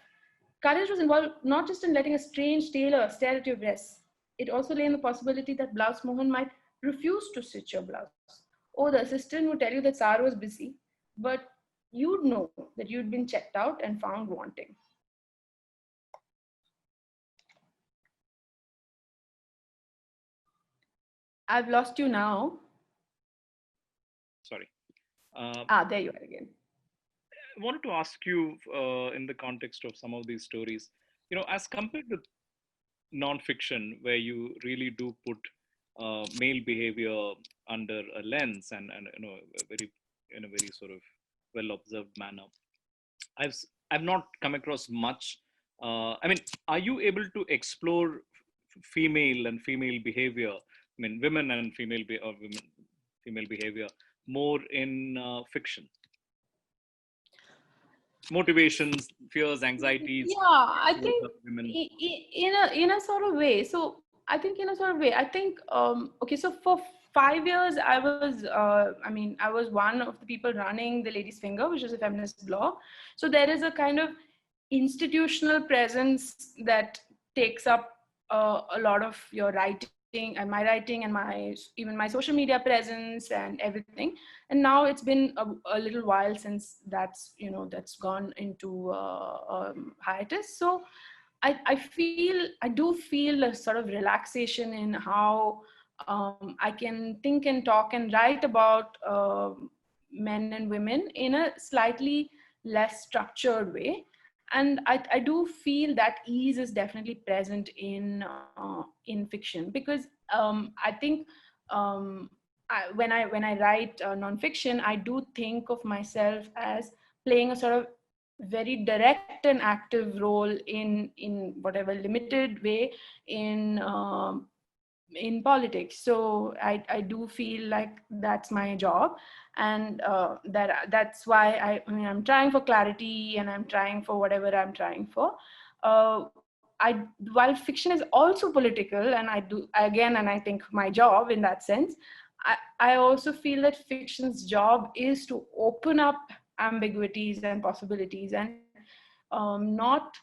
Courage was involved not just in letting a strange tailor stare at your breasts. It also lay in the possibility that Blouse Mohan might refuse to stitch your blouse. Or the assistant would tell you that Sar was busy, but you'd know that you'd been checked out and found wanting. I've lost you now. Sorry. There you are again. I wanted to ask you in the context of some of these stories, as compared to nonfiction, where you really do put male behavior under a lens and in a very sort of well observed manner. I've not come across much. I mean, are you able to explore female and female behavior? I mean, women and female behavior more in fiction? Motivations, fears, anxieties. Yeah, I think in a sort of way. So I think in a sort of way, I think okay. So for 5 years, I was I was one of the people running the Lady's Finger, which is a feminist blog. So there is a kind of institutional presence that takes up a lot of your writing my writing and even my social media presence and everything. And now it's been a little while since that's gone into hiatus. So I do feel a sort of relaxation in how I can think and talk and write about men and women in a slightly less structured way. And I do feel that ease is definitely present in fiction, because I think when I write nonfiction, I do think of myself as playing a sort of very direct and active role in whatever limited way in politics. So I do feel like that's my job, and that's why I mean, I'm trying for clarity and I'm trying for whatever I'm trying for. uh, while fiction is also political, and I do again, and I think my job in that sense, I also feel that fiction's job is to open up ambiguities and possibilities, and not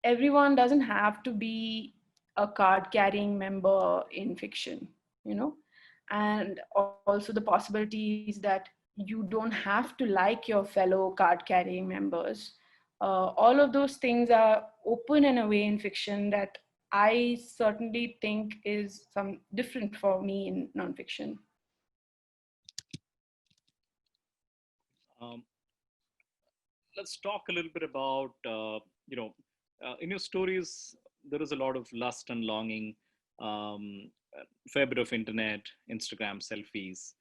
everyone doesn't have to be a card carrying member in fiction, you know. And also the possibilities that you don't have to like your fellow card carrying members. All of those things are open in a way in fiction that I certainly think is some different for me in nonfiction. Um, let's talk a little bit about, in your stories, there is a lot of lust and longing, fair bit of internet, Instagram selfies.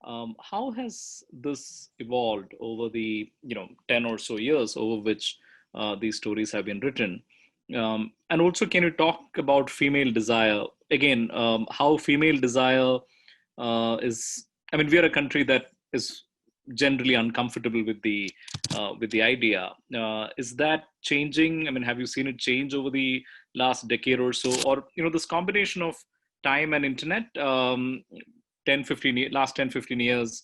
How has this evolved over the 10 or so years over which these stories have been written? And also, can you talk about female desire again? How female desire is? I mean, we are a country that is generally uncomfortable with the idea. Is that changing? I mean, have you seen it change over the last decade or so, or this combination of time and internet? 10, 15 years,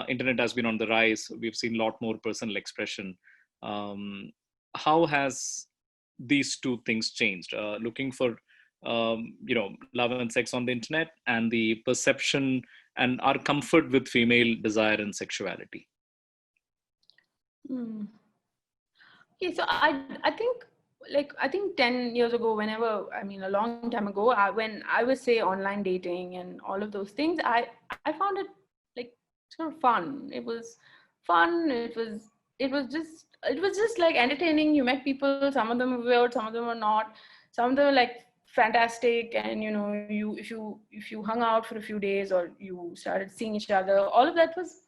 internet has been on the rise. We've seen a lot more personal expression. How has these two things changed? Looking for, love and sex on the internet, and the perception and our comfort with female desire and sexuality. Hmm. Okay, so I think, like, I think 10 years ago, whenever, I mean, a long time ago, when I was, say, online dating and all of those things, I found it like sort of fun. It was fun. It was just like entertaining. You met people. Some of them were weird. Some of them were not. Some of them were like fantastic. And if you hung out for a few days or you started seeing each other, all of that was,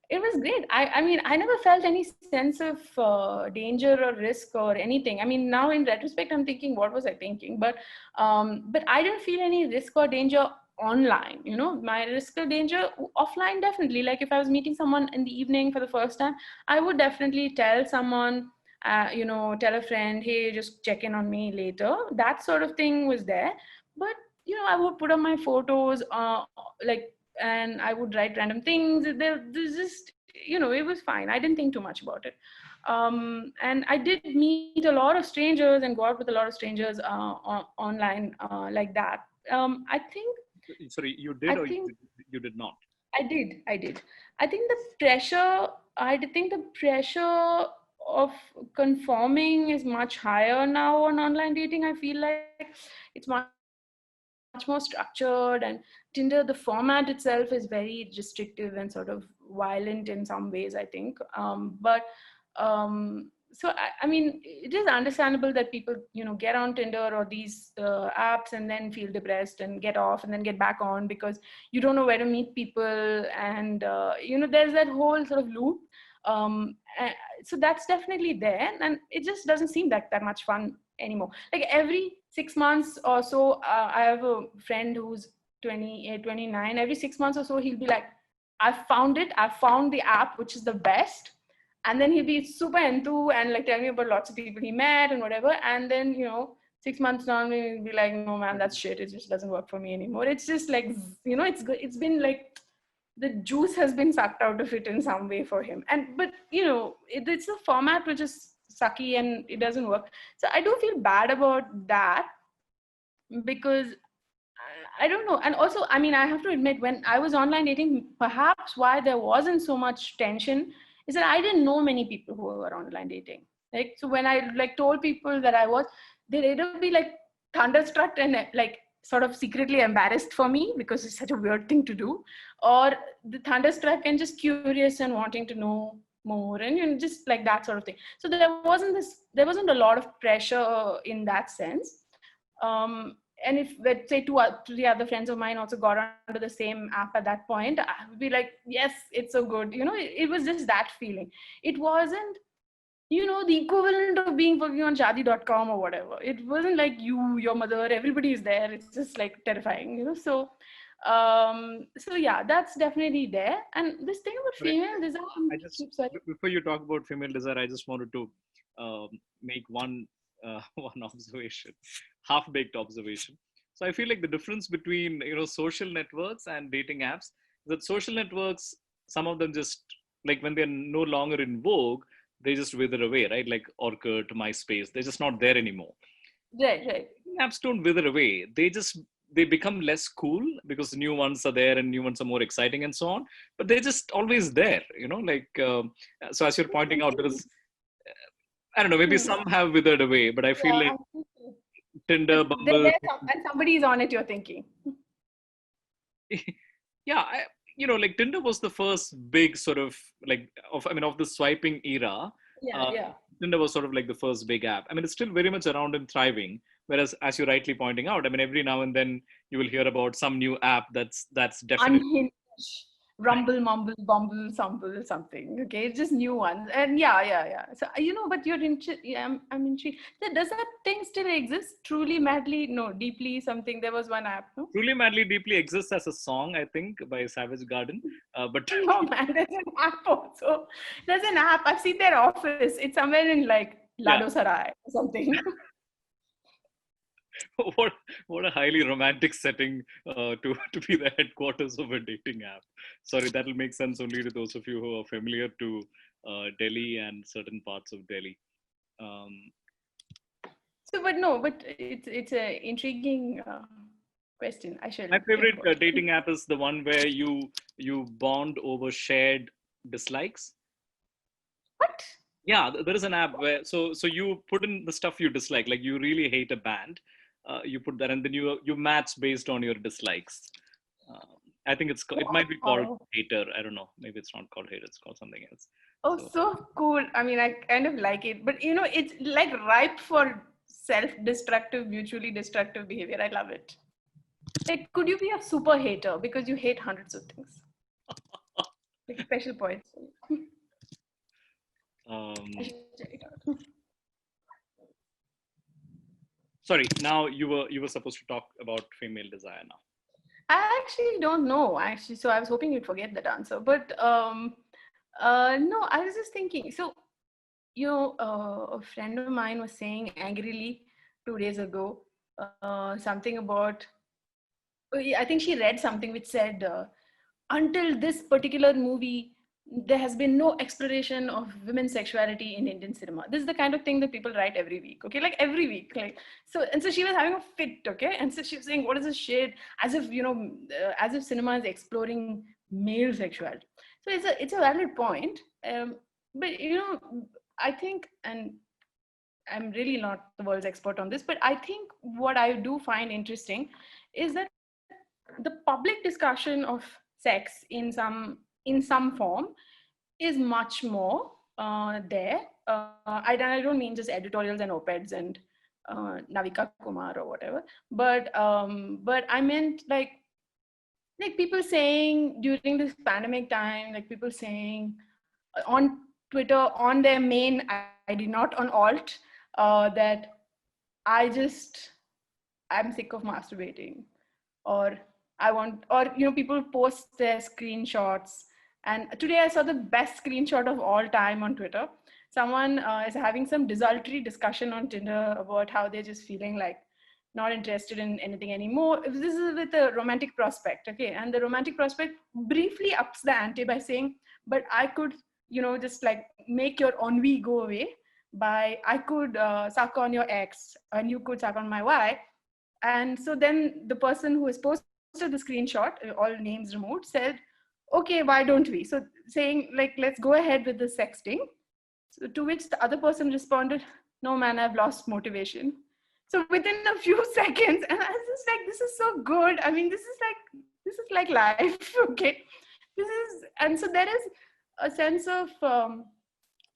it was great. I mean, I never felt any sense of danger or risk or anything. I mean, now in retrospect, I'm thinking, what was I thinking? But I didn't feel any risk or danger online. My risk or danger offline, definitely. Like if I was meeting someone in the evening for the first time, I would definitely tell someone, tell a friend, hey, just check in on me later. That sort of thing was there. But I would put on my photos, like, and I would write random things. There's just, it was fine. I didn't think too much about it. And I did meet a lot of strangers and go out with a lot of strangers online, like that. I think. Sorry, you did, or you did not? I did. I think the pressure. I think the pressure of conforming is much higher now on online dating. I feel like it's much more structured, and Tinder, the format itself is very restrictive and sort of violent in some ways, I think. So I mean, it is understandable that people, get on Tinder or these apps and then feel depressed and get off and then get back on because you don't know where to meet people, and there's that whole sort of loop. So that's definitely there, and it just doesn't seem like that much fun anymore. Like every 6 months or so, I have a friend who's 28, 29. Every 6 months or so, he'll be like, I found the app which is the best. And then he'll be super enthused and like tell me about lots of people he met and whatever. And then 6 months down, he'll be like, no man, that's shit. It just doesn't work for me anymore. It's just like, it's been like the juice has been sucked out of it in some way for him. But it's a format which is sucky and it doesn't work. So I do feel bad about that. because I don't know. And also, I mean, I have to admit, when I was online dating, perhaps why there wasn't so much tension is that I didn't know many people who were online dating. Like, so when I like told people that I was, they'd either be like thunderstruck and like sort of secretly embarrassed for me because it's such a weird thing to do, or the thunderstruck and just curious and wanting to know more, and just like that sort of thing. So there wasn't a lot of pressure in that sense. And if, let's say, three other friends of mine also got onto the same app at that point, I would be like, yes, it's so good. It was just that feeling. It wasn't, the equivalent of being working on shadi.com or whatever. It wasn't like your mother, everybody is there. It's just like terrifying. So yeah, that's definitely there. And this thing about Right. female design, I just, oops, sorry. before you talk about female desire, I just wanted to make one one observation, half-baked observation. So I feel like the difference between social networks and dating apps is that social networks, some of them just, like, when they're no longer in vogue, they just wither away, right? Like Orkut, MySpace, they're just not there anymore. Right. Apps don't wither away. They become less cool because new ones are there and new ones are more exciting and so on. But they're just always there, so as you're pointing out, there is, I don't know, maybe some have withered away, but I feel like Yeah, Tinder, Bumble, and somebody's on it, you're thinking. yeah, like Tinder was the first big sort of of the swiping era. Yeah. Tinder was sort of like the first big app. I mean, it's still very much around and thriving. Whereas, as you're rightly pointing out, I mean, every now and then you will hear about some new app that's definitely. Unhinged, Rumble, Mumble, Bumble, Sumble, something. Okay, it's just new ones. And yeah. So but I'm intrigued. So does that thing still exist? Truly, madly, no, deeply, something. There was one app, no? Truly Madly Deeply exists as a song, I think, by Savage Garden. But No, man, there's an app also. There's an app. I've seen their office. It's somewhere in like yeah, Lado Sarai or something. what a highly romantic setting to be the headquarters of a dating app. Sorry, that'll make sense only to those of you who are familiar to Delhi and certain parts of Delhi. So, but it's a intriguing question. I shall. My favorite think about it. dating app is the one where you bond over shared dislikes. What? Yeah, there is an app where so you put in the stuff you dislike, like you really hate a band, you put that, and then you match based on your dislikes. I think it might be called Wow. Hater. I don't know. Maybe it's not called Hater. It's called something else. Oh, so cool. I mean, I kind of like it, but it's like ripe for self-destructive, mutually destructive behavior. I love it. Like, could you be a super hater because you hate hundreds of things? Like special points. I should check it out. Sorry. Now you were supposed to talk about female desire now. I actually don't know. Actually, so I was hoping you'd forget that answer, but no, I was just thinking. So, a friend of mine was saying angrily 2 days ago something about. I think she read something which said, until this particular movie, there has been no exploration of women's sexuality in Indian cinema. This is the kind of thing that people write every week, okay? Like every week, so she was having a fit, okay? And so she was saying, what is this shit? As if, as if cinema is exploring male sexuality. So it's a valid point. But, I think, and I'm really not the world's expert on this, but I think what I do find interesting is that the public discussion of sex in some form is much more there. I don't mean just editorials and op-eds and Navika Kumar or whatever, but I meant like people saying during this pandemic time, like people saying on Twitter on their main ID, not on alt, that I'm sick of masturbating, or people post their screenshots. And today I saw the best screenshot of all time on Twitter. Someone is having some desultory discussion on Tinder about how they're just feeling like not interested in anything anymore. This is with a romantic prospect, okay? And the romantic prospect briefly ups the ante by saying, but I could, just like make your ennui go away I could suck on your ex and you could suck on my wife. And so then the person who has posted the screenshot, all names removed, said, okay, why don't we? So saying like, let's go ahead with the sexting. So to which the other person responded, no man, I've lost motivation. So within a few seconds, and I was just like, this is so good. I mean, this is like life. Okay. And so there is a sense of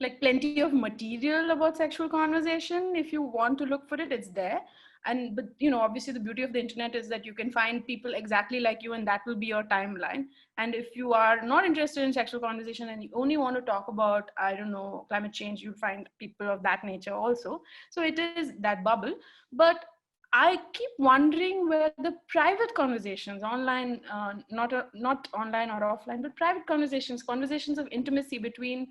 like plenty of material about sexual conversation. If you want to look for it, it's there. And but obviously the beauty of the internet is that you can find people exactly like you, and that will be your timeline. And if you are not interested in sexual conversation and you only want to talk about, I don't know, climate change, you'll find people of that nature also. So it is that bubble. But I keep wondering where the private conversations online, not online or offline, but private conversations of intimacy between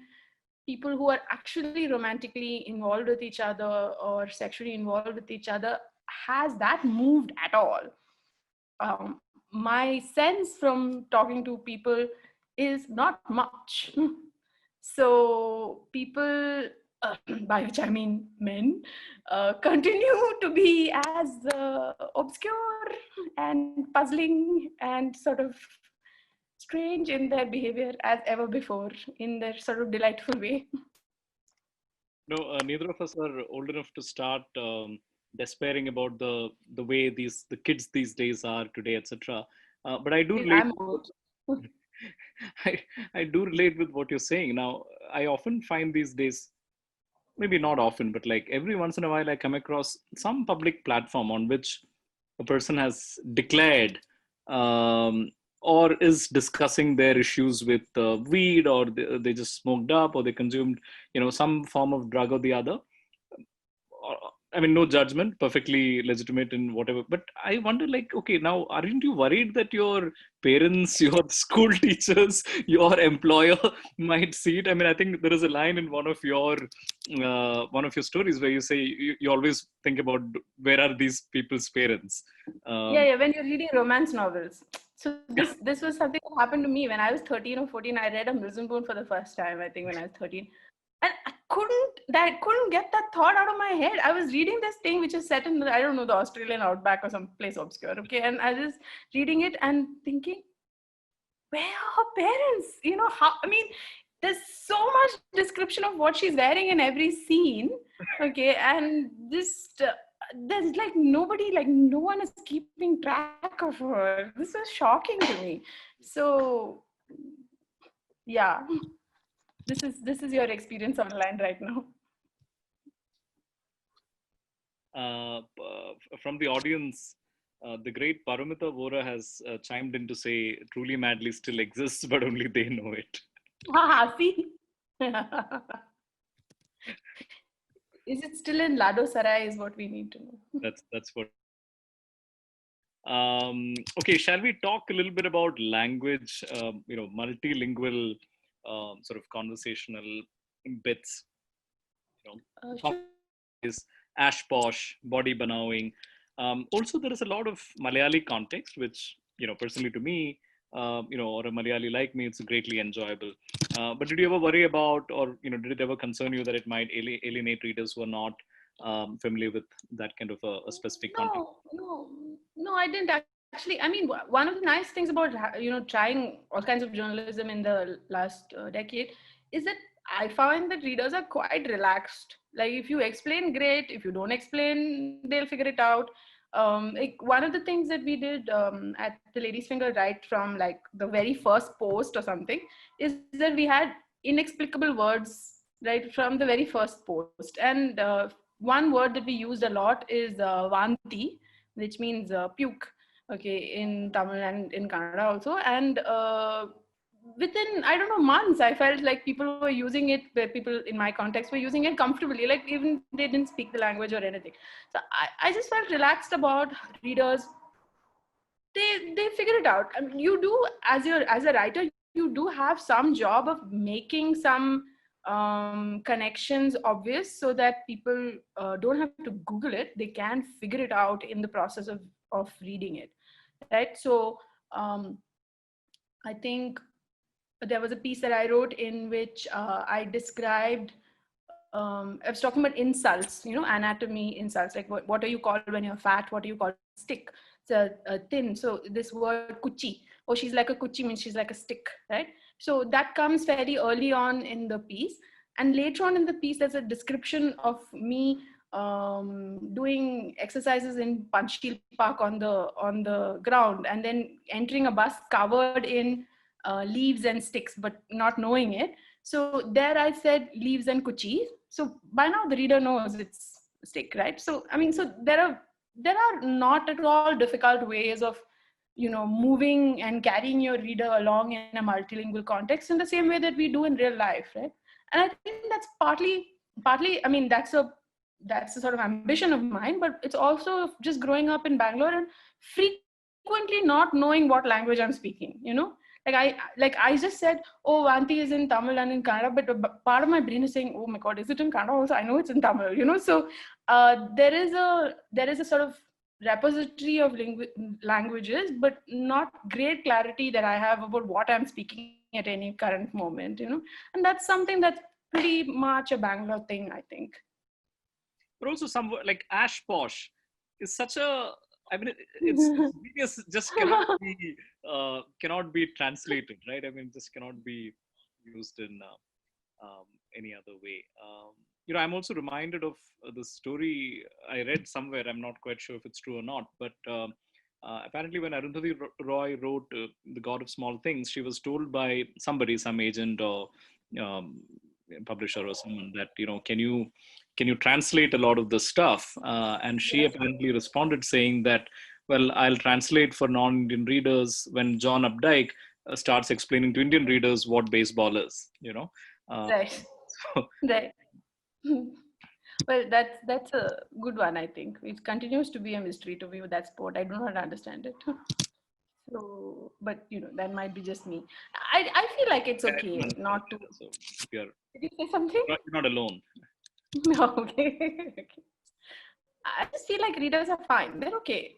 people who are actually romantically involved with each other or sexually involved with each other, has that moved at all? My sense from talking to people is not much. So people, by which I mean men, continue to be as obscure and puzzling and sort of strange in their behavior as ever before, in their sort of delightful way. No, neither of us are old enough to start despairing about the way the kids these days are today, etc. But I do relate. I'm old. I, I do relate with what you're saying. Now, I often find these days, maybe not often, but like every once in a while, I come across some public platform on which a person has declared um, or is discussing their issues with weed, or they just smoked up, or they consumed, some form of drug or the other. I mean, no judgment, perfectly legitimate in whatever. But I wonder, like, okay, now, aren't you worried that your parents, your school teachers, your employer might see it? I mean, I think there is a line in one of your stories where you say you always think about where are these people's parents. Yeah, when you're reading romance novels. So this was something that happened to me when I was 13 or 14. I read A Milton Bone for the first time, I think, when I was 13. And I couldn't get that thought out of my head. I was reading this thing which is set in, I don't know, the Australian outback or some place obscure. Okay. And I was reading it and thinking, where are her parents? How, I mean, there's so much description of what she's wearing in every scene. Okay. And there's like nobody, like no one is keeping track of her. This was shocking to me. So yeah, this is your experience online right now. From the audience, the great Paramita Vora has chimed in to say, truly madly still exists, but only they know it. See? Is it still in Lado Sarai is what we need to know. That's what. Okay, shall we talk a little bit about language, multilingual sort of conversational bits? Sure. Is ash posh, body banawing. Also, there is a lot of Malayali context, which, personally to me, or a Malayali like me, it's greatly enjoyable. But did you ever worry about, or, did it ever concern you that it might alienate readers who are not familiar with that kind of a specific context? No, I didn't actually. I mean, one of the nice things about, trying all kinds of journalism in the last decade is that I found that readers are quite relaxed. Like if you explain, great. If you don't explain, they'll figure it out. Like one of the things that we did at the Lady's Finger, right from like the very first post or something, is that we had inexplicable words right from the very first post. And one word that we used a lot is vanti, which means puke, okay, in Tamil and in Kannada also. And within, I don't know, months, I felt like people were using it, people in my context were using it comfortably, like even they didn't speak the language or anything. So I just felt relaxed about readers. They figure it out. I mean, you do, as a writer, you do have some job of making some connections obvious so that people don't have to Google it. They can figure it out in the process of reading it, right? So I think there was a piece that I wrote in which I described, I was talking about insults, anatomy insults, like what are you called when you're fat? What are you called stick. It's a thin. So this word kuchi, oh, she's like a kuchi means she's like a stick, right? So that comes very early on in the piece. And later on in the piece, there's a description of me doing exercises in Panchsheel Park on the ground, and then entering a bus covered in leaves and sticks, but not knowing it. So there I said leaves and kuchi. So by now the reader knows it's a stick, right? So I mean, so there are not at all difficult ways of moving and carrying your reader along in a multilingual context in the same way that we do in real life, right? And I think that's partly I mean, that's a sort of ambition of mine, but it's also just growing up in Bangalore and frequently not knowing what language I'm speaking, I just said, oh, Vanti is in Tamil and in Kannada, but part of my brain is saying, oh my God, is it in Kannada also? I know it's in Tamil, so there is a sort of repository of languages, but not great clarity that I have about what I'm speaking at any current moment, and that's something that's pretty much a Bangalore thing, I think. But also somewhat like Ash Posh is such a, I mean, it's genius, just cannot be translated, right? I mean, just cannot be used in any other way. I'm also reminded of the story I read somewhere. I'm not quite sure if it's true or not, but apparently when Arundhati Roy wrote The God of Small Things, she was told by somebody, some agent or publisher or someone that, can you translate a lot of the stuff? And she apparently responded saying that, well, I'll translate for non-Indian readers when John Updike starts explaining to Indian readers what baseball is, Right. So, right. Well, that's a good one, I think. It continues to be a mystery to me with that sport. I do not understand it. So, but that might be just me. I feel like it's okay not to. So you're, Did you say something? you're not alone. No, okay. Okay. I just feel like readers are fine. They're okay.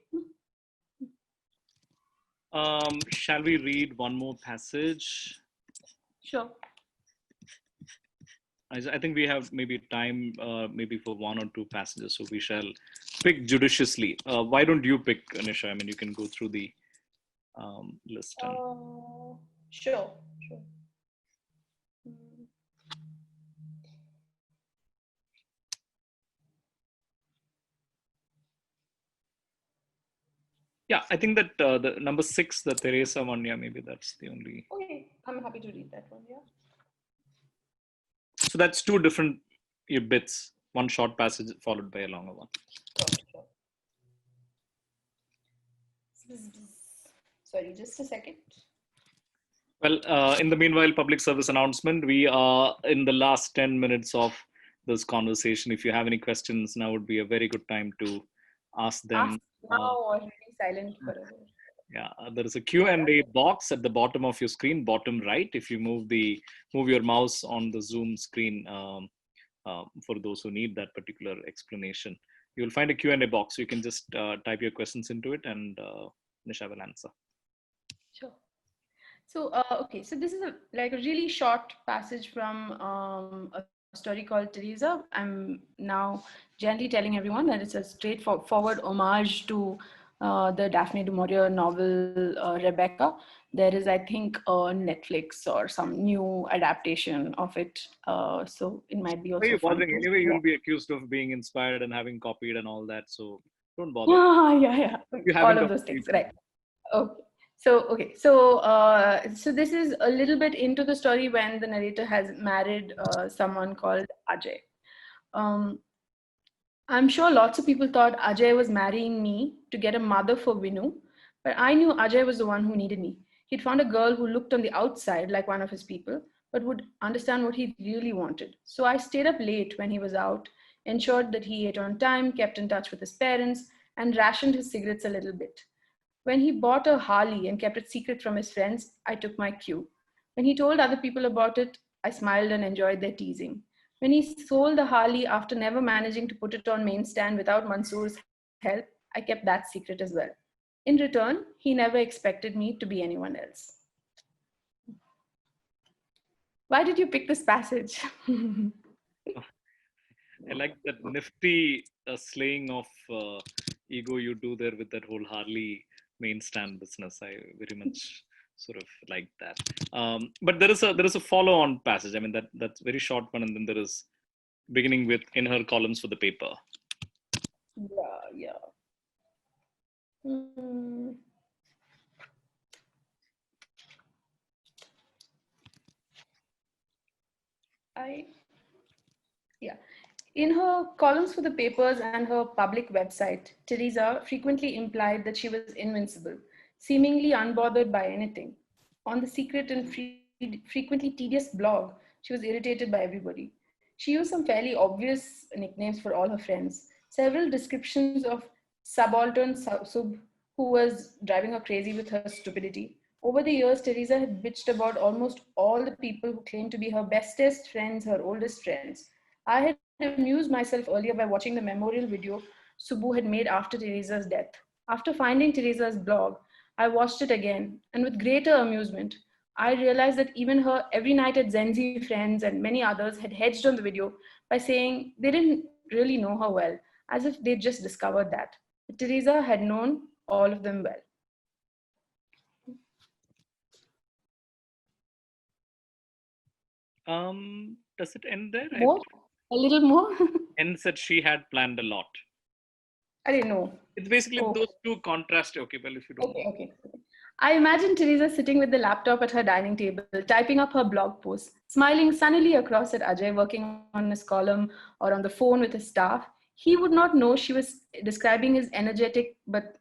Shall we read one more passage? Sure. I think we have maybe time, maybe for one or two passages, so we shall pick judiciously. Why don't you pick, Nisha? I mean, you can go through the list. Sure. Yeah, I think that the number 6, the Teresa one, yeah, maybe that's the only. Okay, I'm happy to read that one. Yeah. So that's two different bits, one short passage followed by a longer one. Sure. Sorry, just a second. Well, in the meanwhile, public service announcement, we are in the last 10 minutes of this conversation. If you have any questions, now would be a very good time to ask them. Ask now or be silent forever. Yeah, there is a Q&A box at the bottom of your screen, bottom right. If you move your mouse on the Zoom screen, for those who need that particular explanation, you will find a Q&A box. You can just type your questions into it, and Nisha will answer. Sure. So, okay, so this is a really short passage from a story called Teresa. I'm now gently telling everyone that it's a straightforward homage to the Daphne du Maurier novel Rebecca. There is, I think, a Netflix or some new adaptation of it. So it might be also fun. Anyway, you'll be accused of being inspired and having copied and all that. So don't bother. Yeah. All of those things, right? Okay. So this is a little bit into the story when the narrator has married someone called Ajay. I'm sure lots of people thought Ajay was marrying me to get a mother for Vinu, but I knew Ajay was the one who needed me. He'd found a girl who looked on the outside like one of his people, but would understand what he really wanted. So I stayed up late when he was out, ensured that he ate on time, kept in touch with his parents, and rationed his cigarettes a little bit. When he bought a Harley and kept it secret from his friends, I took my cue. When he told other people about it, I smiled and enjoyed their teasing. When he sold the Harley after never managing to put it on main stand without Mansoor's help, I kept that secret as well. In return, he never expected me to be anyone else. Why did you pick this passage? I like that nifty slaying of ego you do there with that whole Harley main stand business. I very much sort of like that. But there is a follow-on passage. I mean that's very short one, and then there is beginning with in her columns for the paper. Yeah. Mm. In her columns for the papers and her public website, Teresa frequently implied that she was invincible, seemingly unbothered by anything. On the secret and frequently tedious blog, she was irritated by everybody. She used some fairly obvious nicknames for all her friends. Several descriptions of subaltern Sub, who was driving her crazy with her stupidity. Over the years, Teresa had bitched about almost all the people who claimed to be her bestest friends, her oldest friends. I had amused myself earlier by watching the memorial video Subbu had made after Teresa's death. After finding Teresa's blog, I watched it again, and with greater amusement, I realized that even her every night at Zenzi friends and many others had hedged on the video by saying they didn't really know her well, as if they'd just discovered that. But Teresa had known all of them well. Does it end there? More? A little more? Ends that she had planned a lot. I didn't know. It's basically those two contrast. Okay, well, if you don't. Okay. I imagine Teresa sitting with the laptop at her dining table, typing up her blog post, smiling sunnily across at Ajay working on his column or on the phone with his staff. He would not know she was describing his energetic but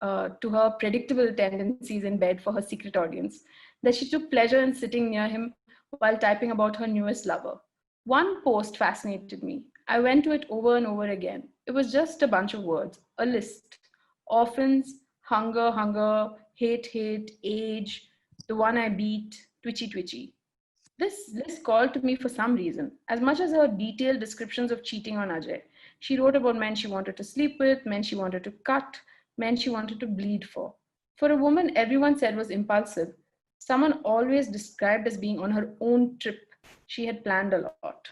to her predictable tendencies in bed for her secret audience, that she took pleasure in sitting near him while typing about her newest lover. One post fascinated me. I went to it over and over again. It was just a bunch of words, a list. Orphans, hunger, hate, age, the one I beat, twitchy. This list called to me for some reason, as much as her detailed descriptions of cheating on Ajay. She wrote about men she wanted to sleep with, men she wanted to cut, men she wanted to bleed for. For a woman everyone said was impulsive, someone always described as being on her own trip. She had planned a lot.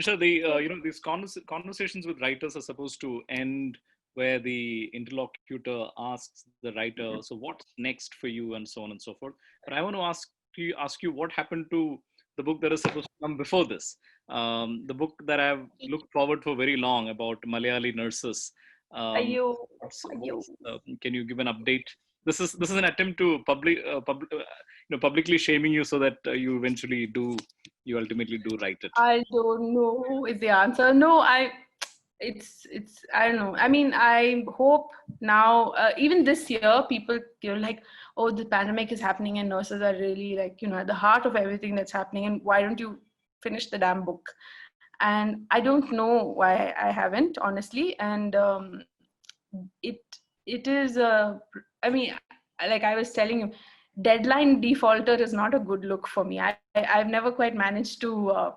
So these conversations with writers are supposed to end where the interlocutor asks the writer, so what's next for you, and so on and so forth. But I want to ask you what happened to the book that is supposed to come before this, the book that I've looked forward for very long about Malayali nurses. Can you give an update? This is an attempt to publicly shaming you so that you ultimately do write it. I don't know is the answer. No, it's I don't know. I mean, I hope now, even this year, people like, oh, the pandemic is happening and nurses are really like, at the heart of everything that's happening, and why don't you finish the damn book? And I don't know why I haven't, honestly. And it is I mean, like I was telling you, deadline defaulter is not a good look for me. I've never quite managed to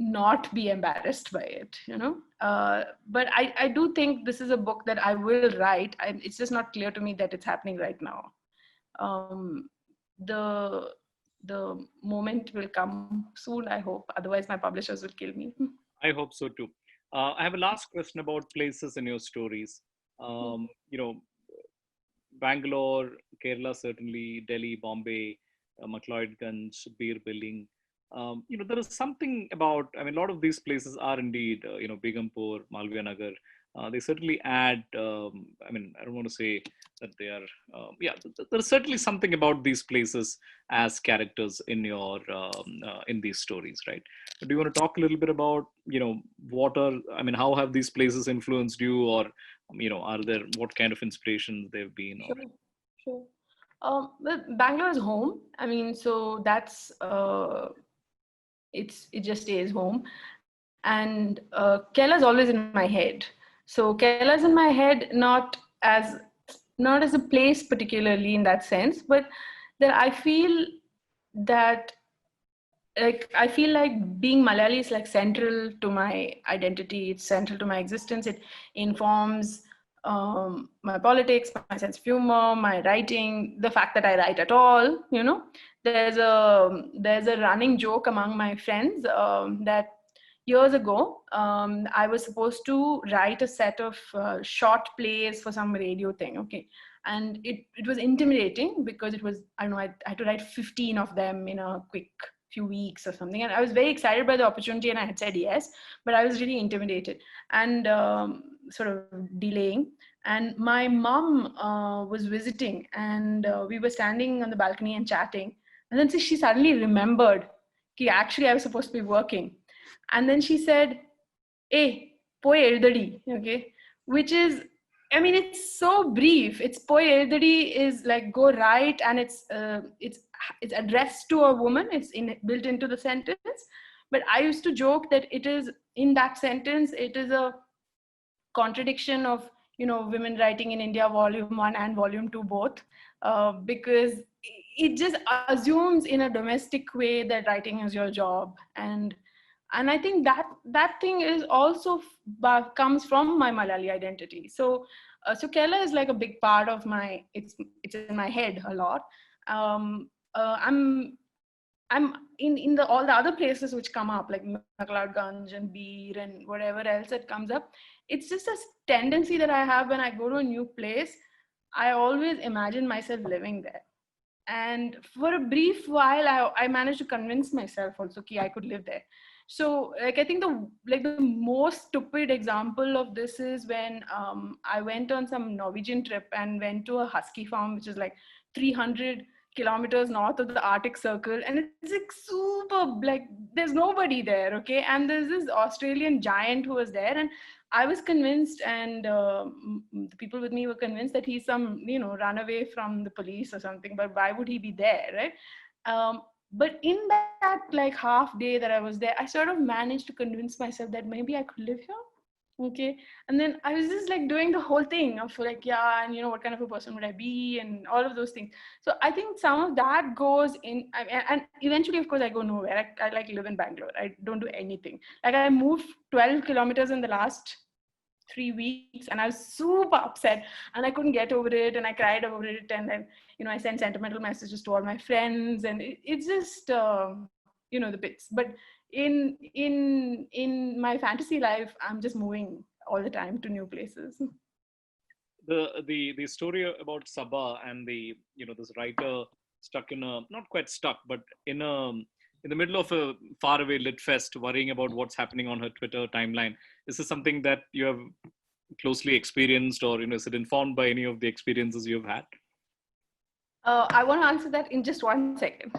not be embarrassed by it, but I do think this is a book that I will write, and it's just not clear to me that it's happening right now. The moment will come soon, I hope. Otherwise my publishers will kill me. I hope so too. I have a last question about places in your stories. Bangalore, Kerala, certainly, Delhi, Bombay, McLeodganj, Bir Billing. There is something about, I mean, a lot of these places are indeed, Begumpur, Malviya Nagar. They certainly add, I don't want to say that they are, there's certainly something about these places as characters in your, in these stories, right? Do you want to talk a little bit about, how have these places influenced you, or, what kind of inspirations they've been? Sure. Well, Bangalore is home. I mean, so that's, it just stays home. And Kerala's always in my head. So Kerala's in my head, not as a place particularly in that sense, but that I feel that, like, I feel like being Malayali is like central to my identity. It's central to my existence. It informs my politics, my sense of humor, my writing, the fact that I write at all. There's a running joke among my friends that years ago, I was supposed to write a set of short plays for some radio thing. Okay. And it was intimidating because it was, I don't know, I had to write 15 of them in a quick few weeks or something. And I was very excited by the opportunity and I had said yes, but I was really intimidated and sort of delaying. And my mom was visiting and we were standing on the balcony and chatting. And then she suddenly remembered, okay, actually I was supposed to be working. And then she said, hey, poe eldadi, okay, which is, I mean, it's so brief. It's poe eldadi is like go write, and it's addressed to a woman. It's built into the sentence. But I used to joke that it is in that sentence, it is a contradiction of, you know, women writing in India, volume 1 and volume 2 both, because it just assumes in a domestic way that writing is your job. And I think that thing is also comes from my Malayali identity. So Kerala is like a big part of my, it's in my head a lot. I'm in the all the other places which come up, like McLeodganj and Beer and whatever else that comes up. It's just a tendency that I have when I go to a new place. I always imagine myself living there. And for a brief while, I managed to convince myself also that I could live there. So like, I think the most stupid example of this is when I went on some Norwegian trip and went to a husky farm, which is like 300 kilometers north of the Arctic Circle, and it's like super, like there's nobody there, okay, and there's this Australian giant who was there, and I was convinced, and the people with me were convinced that he's some, you know, runaway from the police or something, but why would he be there, right? But in that like half day that I was there, I sort of managed to convince myself that maybe I could live here. Okay. And then I was just like doing the whole thing of like, yeah, and you know, what kind of a person would I be and all of those things. So I think some of that goes in, and eventually, of course, I go nowhere. I like live in Bangalore. I don't do anything. Like I moved 12 kilometers in the last 3 weeks and I was super upset and I couldn't get over it and I cried over it. And then, you know, I sent sentimental messages to all my friends and it's just, you know, the bits. But in my fantasy life, I'm just moving all the time to new places. The story about Sabha and the, you know, this writer stuck in a, not quite stuck, but in the middle of a faraway lit fest, worrying about what's happening on her Twitter timeline. Is this something that you have closely experienced, or, you know, is it informed by any of the experiences you've had? I want to answer that in just 1 second.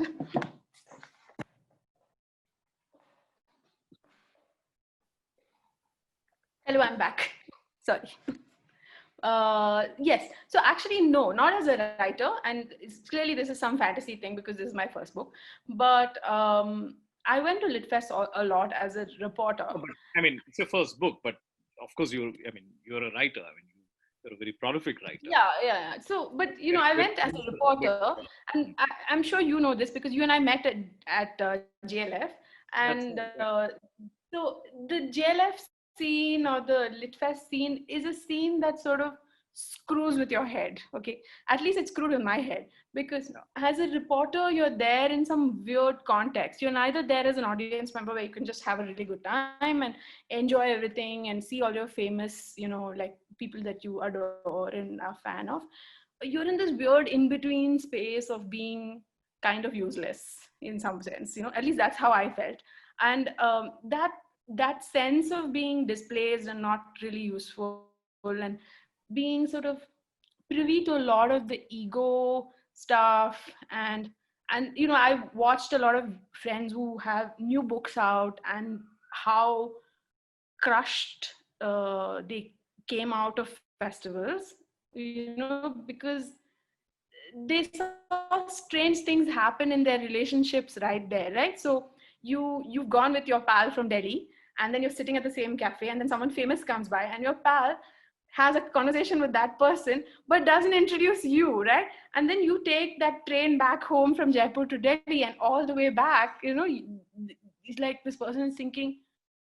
Hello, I'm back. Sorry. Yes. So actually, no, not as a writer. And it's clearly this is some fantasy thing because this is my first book. But I went to Litfest a lot as a reporter. Oh, I mean, it's your first book, but of course you're a writer. I mean, you're a very prolific writer. Yeah. So, but you know, I went as a reporter, and I'm sure you know this because you and I met at JLF. And so the JLF scene or the Litfest scene is a scene that sort of screws with your head. Okay, at least it's screwed with my head because as a reporter, you're there in some weird context. You're neither there as an audience member where you can just have a really good time and enjoy everything and see all your famous, you know, like people that you adore and are a fan of. You're in this weird in-between space of being kind of useless in some sense, you know, at least that's how I felt. And that sense of being displaced and not really useful and being sort of privy to a lot of the ego stuff and you know, I've watched a lot of friends who have new books out and how crushed they came out of festivals, you know, because they saw strange things happen in their relationships right there, right? So you've gone with your pal from Delhi and then you're sitting at the same cafe and then someone famous comes by and your pal has a conversation with that person but doesn't introduce you, right? And then you take that train back home from Jaipur to Delhi and all the way back, you know, it's like this person is thinking,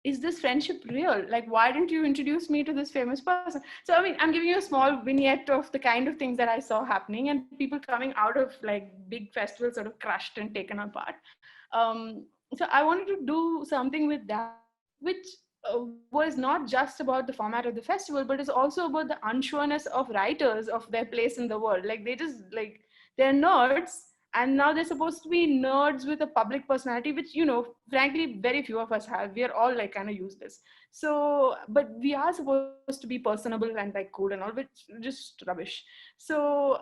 is this friendship real? Like, why didn't you introduce me to this famous person? So, I mean, I'm giving you a small vignette of the kind of things that I saw happening and people coming out of like big festivals sort of crushed and taken apart. So I wanted to do something with that. which was not just about the format of the festival, but is also about the unsureness of writers of their place in the world. Like they just like they're nerds, and now they're supposed to be nerds with a public personality, which frankly, very few of us have. We are all like kind of useless. So, but we are supposed to be personable and like cool and all, which just rubbish. So,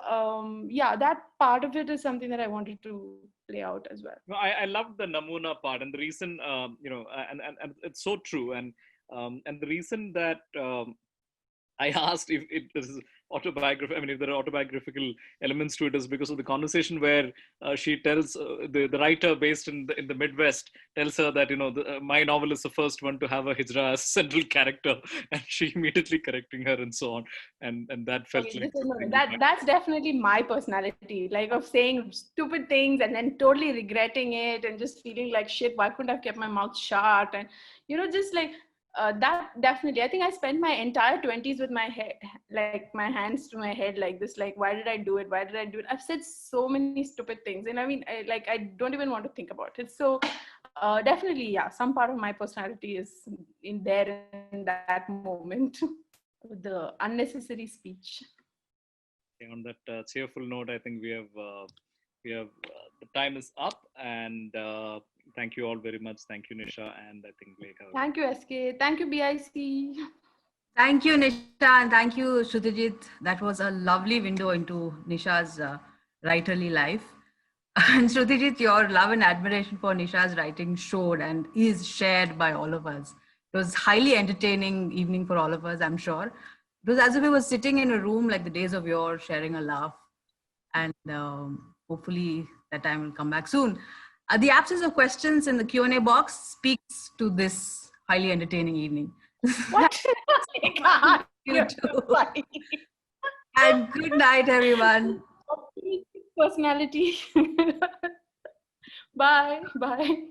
yeah, that part of it is something that I wanted to play out as well. No, I loved the Namuna part, and the reason, and it's so true, and the reason that I asked if it is autobiographical. I mean, if there are autobiographical elements to it, is because of the conversation where she tells the writer based in the Midwest tells her that my novel is the first one to have a hijra as central character, and she immediately correcting her and so on, and that felt Okay, like that's definitely my personality, like of saying stupid things and then totally regretting it and just feeling like shit. Why couldn't I have kept my mouth shut? And just like that definitely. I think I spent my entire 20s with my head, like my hands to my head, like this. Like, why did I do it? Why did I do it? I've said so many stupid things, and I mean, I don't even want to think about it. So, definitely, yeah, some part of my personality is in there in that moment. The unnecessary speech. on that cheerful note, I think we have the time is up, and thank you all very much. Thank you, Nisha, and I think Thank you, SK. Thank you, BIC. Thank you, Nisha, and thank you, Sruthijith. That was a lovely window into Nisha's writerly life. And Sruthijith, your love and admiration for Nisha's writing showed and is shared by all of us. It was highly entertaining evening for all of us, I'm sure. It was as if we were sitting in a room like the days of yore, sharing a laugh. And hopefully that time will come back soon. The absence of questions in the Q&A box speaks to this highly entertaining evening. What? You too. And good night, everyone. Personality. Bye. Bye.